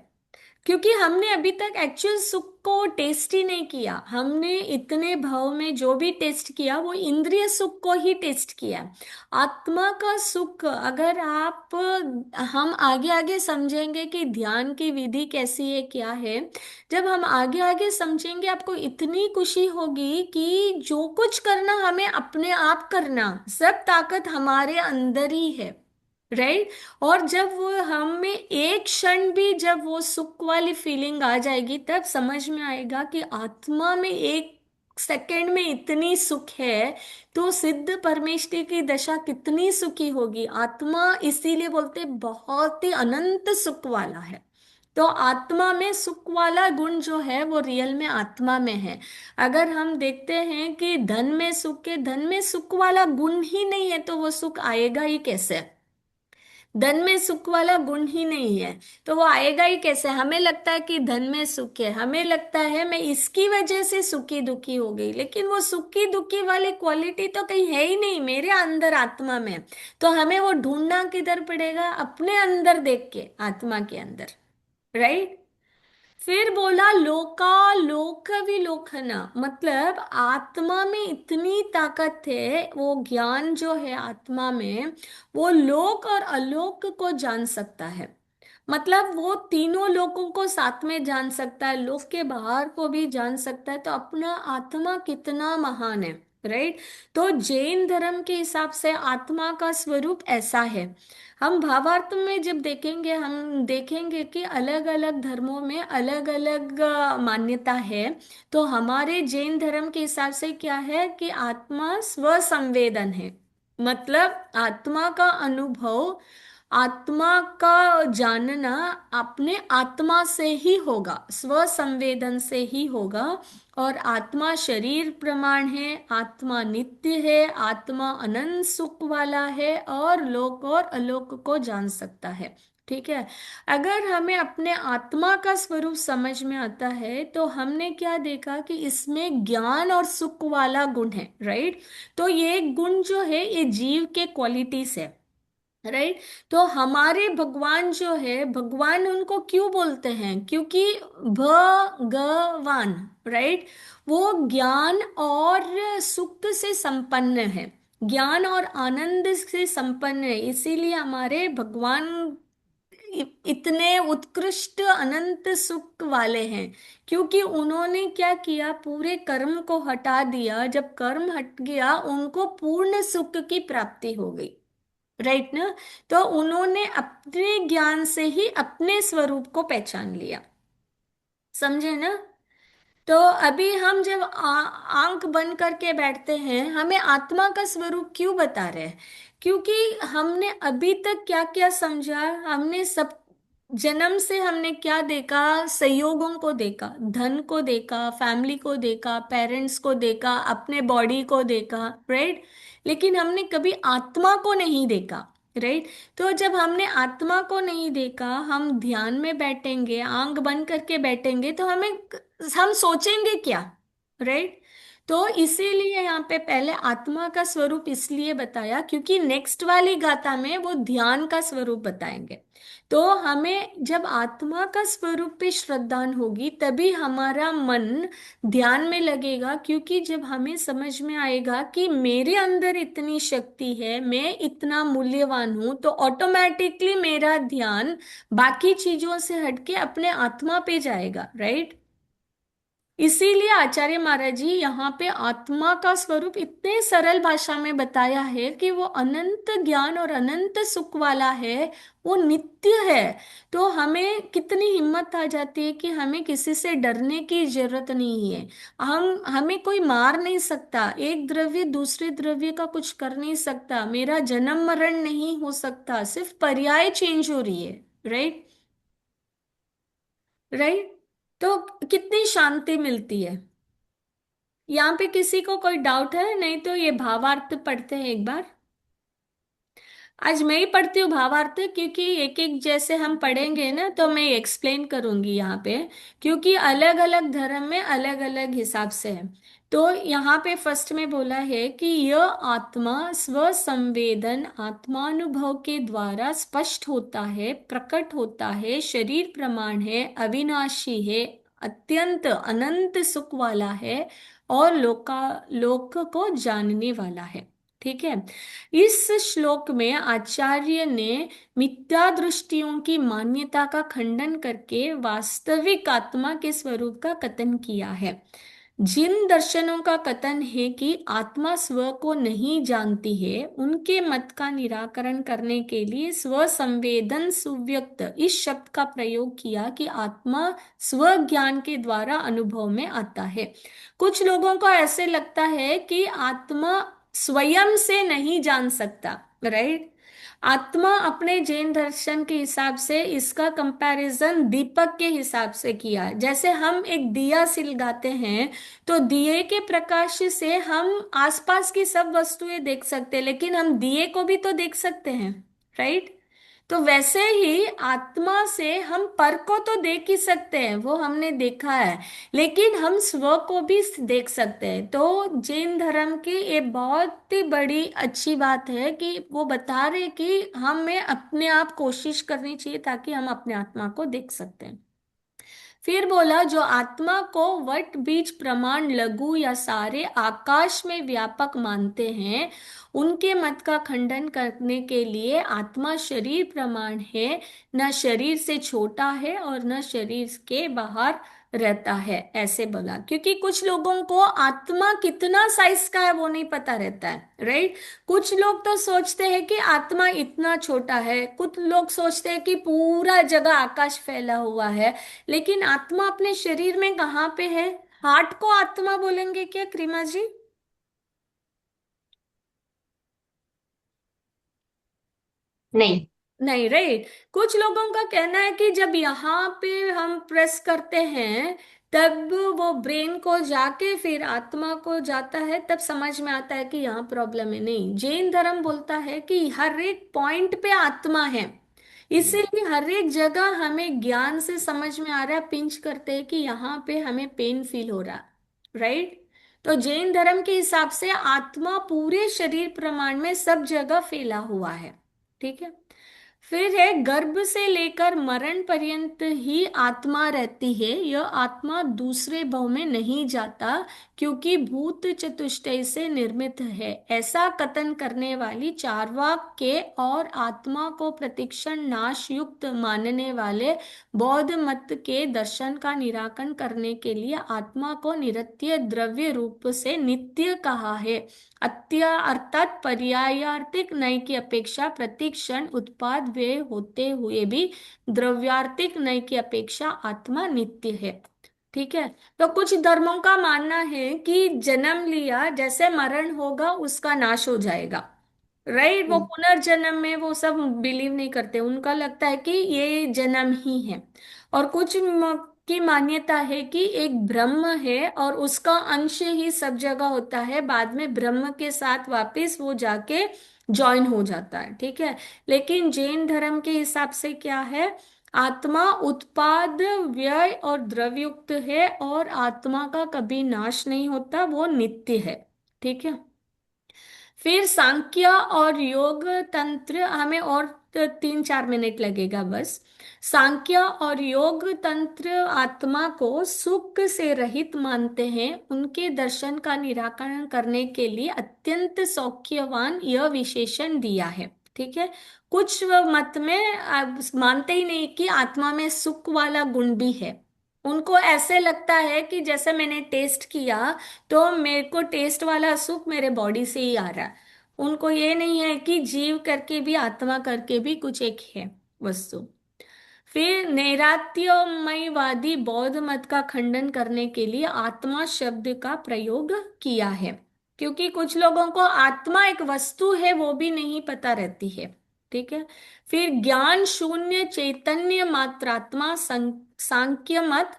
क्योंकि हमने अभी तक एक्चुअल सुख को टेस्ट ही नहीं किया, हमने इतने भाव में जो भी टेस्ट किया वो इंद्रिय सुख को ही टेस्ट किया। आत्मा का सुख अगर आप हम आगे आगे समझेंगे कि ध्यान की विधि कैसी है क्या है, जब हम आगे आगे समझेंगे आपको इतनी खुशी होगी कि जो कुछ करना हमें अपने आप करना, सब ताकत हमारे अंदर ही है, राइट। और जब वो हमें एक क्षण भी जब वो सुख वाली फीलिंग आ जाएगी तब समझ में आएगा कि आत्मा में एक सेकंड में इतनी सुख है, तो सिद्ध परमेष्टि की दशा कितनी सुखी होगी आत्मा। इसीलिए बोलते बहुत ही अनंत सुख वाला है। तो आत्मा में सुख वाला गुण जो है वो रियल में आत्मा में है। अगर हम देखते हैं कि धन में सुख है, धन में सुख वाला गुण ही नहीं है तो वो सुख आएगा ही कैसे? धन में सुख वाला गुण ही नहीं है तो वो आएगा ही कैसे? हमें लगता है कि धन में सुख है, हमें लगता है मैं इसकी वजह से सुखी दुखी हो गई, लेकिन वो सुखी दुखी वाली क्वालिटी तो कहीं है ही नहीं मेरे अंदर आत्मा में। तो हमें वो ढूंढना किधर पड़ेगा? अपने अंदर देख के, आत्मा के अंदर, राइट। फिर बोला लोका विलोकना, मतलब आत्मा में इतनी ताकत है, वो ज्ञान जो है आत्मा में, वो लोक और अलोक को जान सकता है। मतलब वो तीनों लोकों को साथ में जान सकता है, लोक के बाहर को भी जान सकता है। तो अपना आत्मा कितना महान है, राइट। तो जैन धर्म के हिसाब से आत्मा का स्वरूप ऐसा है। हम भावार्थ में जब देखेंगे हम देखेंगे कि अलग अलग धर्मों में अलग अलग मान्यता है। तो हमारे जैन धर्म के हिसाब से क्या है कि आत्मा स्वसंवेदन है। मतलब आत्मा का अनुभव, आत्मा का जानना अपने आत्मा से ही होगा, स्वसंवेदन से ही होगा। और आत्मा शरीर प्रमाण है, आत्मा नित्य है, आत्मा अनंत सुख वाला है और लोक और अलोक को जान सकता है, ठीक है। अगर हमें अपने आत्मा का स्वरूप समझ में आता है तो हमने क्या देखा कि इसमें ज्ञान और सुख वाला गुण है, राइट। तो ये गुण जो है ये जीव के क्वालिटीज है, राइट। तो हमारे भगवान जो है, भगवान उनको क्यों बोलते हैं? क्योंकि भगवान, राइट, वो ज्ञान और सुख से संपन्न है, ज्ञान और आनंद से संपन्न है। इसीलिए हमारे भगवान इतने उत्कृष्ट अनंत सुख वाले हैं, क्योंकि उन्होंने क्या किया? पूरे कर्म को हटा दिया। जब कर्म हट गया उनको पूर्ण सुख की प्राप्ति हो गई, राइट ना। तो उन्होंने अपने ज्ञान से ही अपने स्वरूप को पहचान लिया, समझे ना। तो अभी हम जब आंख बंद करके बैठते हैं, हमें आत्मा का स्वरूप क्यों बता रहे हैं? क्योंकि हमने अभी तक क्या क्या समझा, हमने सब जन्म से हमने क्या देखा, संयोगों को देखा, धन को देखा, फैमिली को देखा, पेरेंट्स को देखा, अपने बॉडी को देखा, राइट। लेकिन हमने कभी आत्मा को नहीं देखा, राइट। तो जब हमने आत्मा को नहीं देखा, हम ध्यान में बैठेंगे, आंख बंद करके बैठेंगे, तो हम सोचेंगे क्या, राइट। तो इसीलिए यहाँ पे पहले आत्मा का स्वरूप इसलिए बताया क्योंकि नेक्स्ट वाली गाथा में वो ध्यान का स्वरूप बताएंगे। तो हमें जब आत्मा का स्वरूप पे श्रद्धान होगी तभी हमारा मन ध्यान में लगेगा, क्योंकि जब हमें समझ में आएगा कि मेरे अंदर इतनी शक्ति है, मैं इतना मूल्यवान हूं, तो ऑटोमेटिकली मेरा ध्यान बाकी चीजों से हटके अपने आत्मा पे जाएगा, राइट। इसीलिए आचार्य महाराज जी यहाँ पे आत्मा का स्वरूप इतने सरल भाषा में बताया है कि वो अनंत ज्ञान और अनंत सुख वाला है, वो नित्य है। तो हमें कितनी हिम्मत आ जाती है कि हमें किसी से डरने की जरूरत नहीं है। हमें कोई मार नहीं सकता, एक द्रव्य दूसरे द्रव्य का कुछ कर नहीं सकता, मेरा जन्म मरण नहीं हो सकता, सिर्फ पर्याय चेंज हो रही है, राइट। राइट। तो कितनी शांति मिलती है। यहाँ पे किसी को कोई डाउट है? नहीं तो ये भावार्थ पढ़ते हैं एक बार। आज मैं ही पढ़ती हूँ भावार्थ, क्योंकि एक एक जैसे हम पढ़ेंगे ना तो मैं एक्सप्लेन करूंगी यहाँ पे, क्योंकि अलग अलग धर्म में अलग अलग हिसाब से है। तो यहाँ पे फर्स्ट में बोला है कि यह आत्मा स्व संवेदन आत्मानुभव के द्वारा स्पष्ट होता है, प्रकट होता है, शरीर प्रमाण है, अविनाशी है, अत्यंत अनंत सुख वाला है और लोक को जानने वाला है। ठीक है। इस श्लोक में आचार्य ने मिथ्या दृष्टियों की मान्यता का खंडन करके वास्तविक आत्मा के स्वरूप का कथन किया है। जिन दर्शनों का कथन है कि आत्मा स्व को नहीं जानती है, उनके मत का निराकरण करने के लिए स्व संवेदन सुव्यक्त इस शब्द का प्रयोग किया कि आत्मा स्व ज्ञान के द्वारा अनुभव में आता है। कुछ लोगों को ऐसे लगता है कि आत्मा स्वयं से नहीं जान सकता, राइट। आत्मा अपने जैन दर्शन के हिसाब से इसका कंपैरिजन दीपक के हिसाब से किया। जैसे हम एक दिया सिलगाते हैं तो दिए के प्रकाश से हम आसपास की सब वस्तुएं देख सकते हैं, लेकिन हम दिए को भी तो देख सकते हैं, राइट। तो वैसे ही आत्मा से हम पर को तो देख ही सकते हैं, वो हमने देखा है, लेकिन हम स्व को भी देख सकते हैं। तो जैन धर्म की ये बहुत ही बड़ी अच्छी बात है कि वो बता रहे कि हमें अपने आप कोशिश करनी चाहिए ताकि हम अपने आत्मा को देख सकते हैं। फिर बोला जो आत्मा को वट बीज प्रमाण लघु या सारे आकाश में व्यापक मानते हैं, उनके मत का खंडन करने के लिए आत्मा शरीर प्रमाण है, न शरीर से छोटा है और न शरीर के बाहर रहता है, ऐसे बोला। क्योंकि कुछ लोगों को आत्मा कितना साइज का है वो नहीं पता रहता है, राइट। कुछ लोग तो सोचते हैं कि आत्मा इतना छोटा है, कुछ लोग सोचते हैं कि पूरा जगह आकाश फैला हुआ है, लेकिन आत्मा अपने शरीर में कहाँ पे है? हार्ट को आत्मा बोलेंगे क्या क्रीमा जी? नहीं। नहीं, राइट। कुछ लोगों का कहना है कि जब यहाँ पे हम प्रेस करते हैं तब वो ब्रेन को जाके फिर आत्मा को जाता है, तब समझ में आता है कि यहाँ प्रॉब्लम है। नहीं, जैन धर्म बोलता है कि हर एक पॉइंट पे आत्मा है, इसीलिए हर एक जगह हमें ज्ञान से समझ में आ रहा है, पिंच करते हैं कि यहाँ पे हमें पेन फील हो रहा, राइट। तो जैन धर्म के हिसाब से आत्मा पूरे शरीर प्रमाण में सब जगह फैला हुआ है, ठीक है। फिर है गर्भ से लेकर मरण पर्यंत ही आत्मा रहती है, यह आत्मा दूसरे भव में नहीं जाता, क्योंकि भूत चतुष्टय से निर्मित है, ऐसा कथन करने वाली चार्वाक के और आत्मा को प्रतिक्षण नाश युक्त मानने वाले बौद्ध मत के दर्शन का निराकरण करने के लिए आत्मा को निरतीय द्रव्य रूप से नित्य कहा है। अर्थात पर्यायार्थिक नय की अपेक्षा प्रतिक्षण उत्पाद व्यय होते हुए भी द्रव्यार्थिक नय की अपेक्षा आत्मा नित्य है। ठीक है। तो कुछ धर्मों का मानना है कि जन्म लिया जैसे मरण होगा उसका नाश हो जाएगा, राइट। वो पुनर्जन्म में वो सब बिलीव नहीं करते, उनका लगता है कि ये जन्म ही है। और कुछ की मान्यता है कि एक ब्रह्म है और उसका अंश ही सब जगह होता है, बाद में ब्रह्म के साथ वापस वो जाके ज्वाइन हो जाता है। ठीक है। लेकिन जैन धर्म के हिसाब से क्या है, आत्मा उत्पाद व्यय और द्रवयुक्त है और आत्मा का कभी नाश नहीं होता, वो नित्य है। ठीक है। फिर सांख्य और योग तंत्र, हमें और 3-4 मिनट लगेगा बस। सांख्य और योग तंत्र आत्मा को सुख से रहित मानते हैं, उनके दर्शन का निराकरण करने के लिए अत्यंत सौख्यवान यह विशेषण दिया है। ठीक है। कुछ मत में मानते ही नहीं कि आत्मा में सुख वाला गुण भी है। उनको ऐसे लगता है कि जैसे मैंने टेस्ट किया तो मेरे को टेस्ट वाला सुख मेरे बॉडी से ही आ रहा है। उनको ये नहीं है कि जीव करके भी आत्मा करके भी कुछ एक है वस्तु। फिर नैरात्यमयवादी बौद्ध मत का खंडन करने के लिए आत्मा शब्द का प्रयोग किया है, क्योंकि कुछ लोगों को आत्मा एक वस्तु है वो भी नहीं पता रहती है। ठीक है। फिर ज्ञान शून्य चैतन्य मात्रात्मा सांख्य मत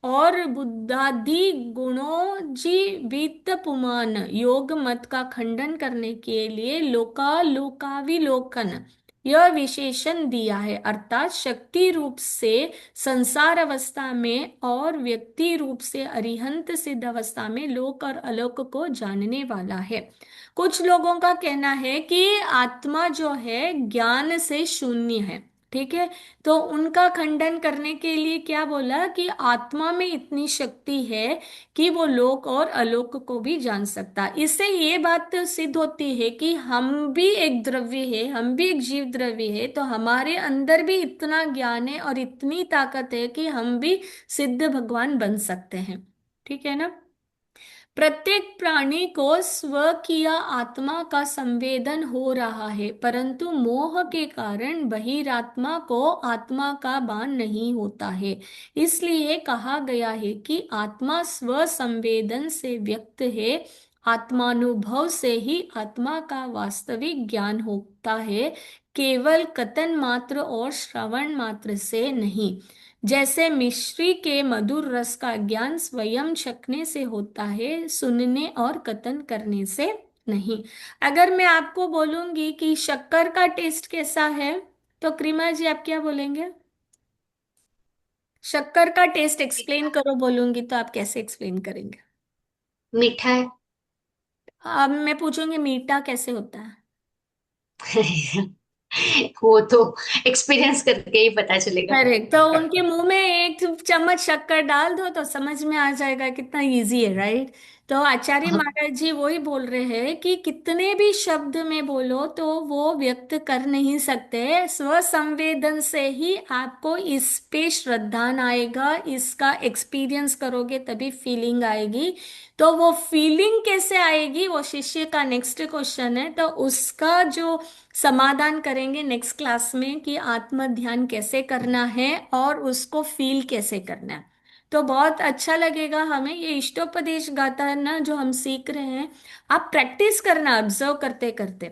और बुद्धादि गुणोजीवित पुमान योग मत का खंडन करने के लिए लोकाविलोकन यह विशेषण दिया है, अर्थात शक्ति रूप से संसार अवस्था में और व्यक्ति रूप से अरिहंत सिद्ध अवस्था में लोक और अलोक को जानने वाला है। कुछ लोगों का कहना है कि आत्मा जो है ज्ञान से शून्य है। ठीक है। तो उनका खंडन करने के लिए क्या बोला कि आत्मा में इतनी शक्ति है कि वो लोक और अलोक को भी जान सकता। इससे ये बात सिद्ध होती है कि हम भी एक द्रव्य है, हम भी एक जीव द्रव्य है, तो हमारे अंदर भी इतना ज्ञान है और इतनी ताकत है कि हम भी सिद्ध भगवान बन सकते हैं। ठीक है ना। प्रत्येक प्राणी को स्वकीय आत्मा का संवेदन हो रहा है, परंतु मोह के कारण बहिरात्मा को आत्मा का भान नहीं होता है। इसलिए कहा गया है कि आत्मा स्व संवेदन से व्यक्त है, आत्मानुभव से ही आत्मा का वास्तविक ज्ञान होता है, केवल कथन मात्र और श्रवण मात्र से नहीं। जैसे मिश्री के मधुर रस का ज्ञान स्वयं चखने से होता है, सुनने और कथन करने से नहीं। अगर मैं आपको बोलूंगी कि शक्कर का टेस्ट कैसा है, तो क्रीमा जी आप क्या बोलेंगे? शक्कर का टेस्ट एक्सप्लेन करो बोलूंगी तो आप कैसे एक्सप्लेन करेंगे? मीठा है। अब मैं पूछूंगी मीठा कैसे होता है? वो तो एक्सपीरियंस करके ही पता चलेगा। करेक्ट। तो उनके मुंह में एक चम्मच शक्कर डाल दो तो समझ में आ जाएगा, कितना इजी है, राइट। तो आचार्य महाराज जी वही बोल रहे हैं कि कितने भी शब्द में बोलो तो वो व्यक्त कर नहीं सकते, स्व संवेदन से ही आपको इस पे श्रद्धा आएगा, इसका एक्सपीरियंस करोगे तभी फीलिंग आएगी। तो वो फीलिंग कैसे आएगी वो शिष्य का नेक्स्ट क्वेश्चन है, तो उसका जो समाधान करेंगे नेक्स्ट क्लास में कि आत्म ध्यान कैसे करना है और उसको फील कैसे करना है। तो बहुत अच्छा लगेगा हमें ये इष्टोपदेश गाथा है ना जो हम सीख रहे हैं, आप प्रैक्टिस करना ऑब्जर्व करते करते।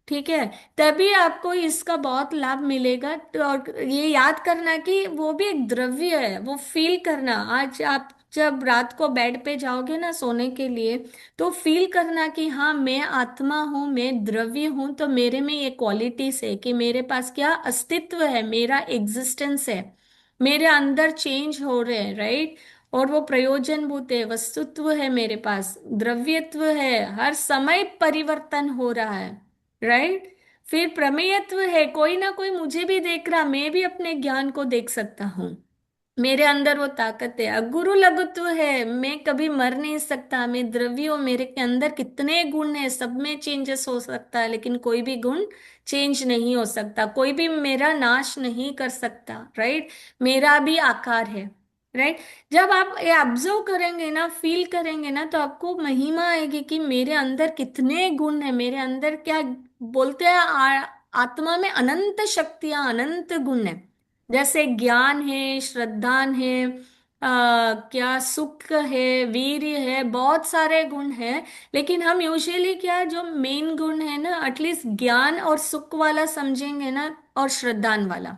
ठीक है। तभी आपको इसका बहुत लाभ मिलेगा। तो और ये याद करना कि वो भी एक द्रव्य है, वो फील करना। आज आप जब रात को बेड पे जाओगे ना सोने के लिए, तो फील करना कि हाँ मैं आत्मा हूँ, मैं द्रव्य हूँ, तो मेरे में ये क्वालिटीज है कि मेरे पास क्या अस्तित्व है, मेरा एग्जिस्टेंस है, मेरे अंदर चेंज हो रहे हैं, राइट। और वो प्रयोजनभूत है, वस्तुत्व है, मेरे पास द्रव्यत्व है, हर समय परिवर्तन हो रहा है, राइट। फिर प्रमेयत्व है, कोई ना कोई मुझे भी देख रहा, मैं भी अपने ज्ञान को देख सकता हूँ, मेरे अंदर वो ताकत है, गुरु लघुत्व है, मैं कभी मर नहीं सकता, मैं द्रव्य हूँ, मेरे के अंदर कितने गुण है, सब में चेंजेस हो सकता है, लेकिन कोई भी गुण चेंज नहीं हो सकता, कोई भी मेरा नाश नहीं कर सकता, राइट। मेरा भी आकार है, राइट। जब आप ये ऑब्जर्व करेंगे ना, फील करेंगे ना, तो आपको महिमा आएगी कि मेरे अंदर कितने गुण है, मेरे अंदर क्या बोलते हैं, आत्मा में अनंत शक्तियां, अनंत गुण है। जैसे ज्ञान है, श्रद्धान है, क्या सुख है, वीर्य है, बहुत सारे गुण हैं। लेकिन हम यूजुअली क्या, जो मेन गुण है ना, एटलीस्ट ज्ञान और सुख वाला समझेंगे ना, और श्रद्धान वाला,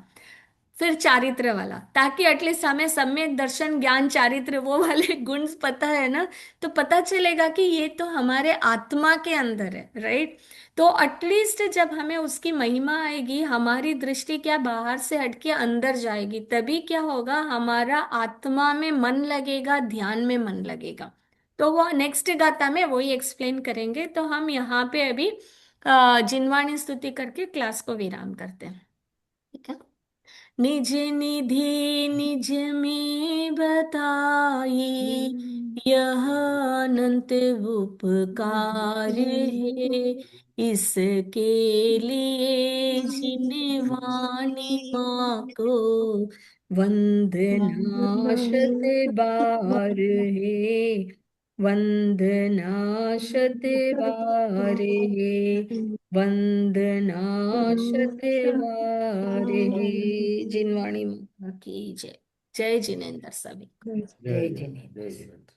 फिर चारित्र वाला, ताकि एटलीस्ट हमें सम्यक दर्शन, ज्ञान, चारित्र, वो वाले गुण पता है ना, तो पता चलेगा कि ये तो हमारे आत्मा के अंदर है, राइट। तो एटलीस्ट जब हमें उसकी महिमा आएगी, हमारी दृष्टि क्या बाहर से हटके अंदर जाएगी, तभी क्या होगा, हमारा आत्मा में मन लगेगा, ध्यान में मन लगेगा। तो वो नेक्स्ट गाथा में वही एक्सप्लेन करेंगे। तो हम यहाँ पे अभी जिनवाणी स्तुति करके क्लास को विराम करते हैं, ठीक है। निज निधि निज में बताई, यह अनंत उपकार है, इसके लिए जिन वाणी माँ को वंदना शत बार है, वंदना शत बार है, वंदना शत बार है। जिनवाणी माता की जय। जय जिनेन्द्र सभी। जय जय जय जय जिनेन्द्र। जिनेन्द्र।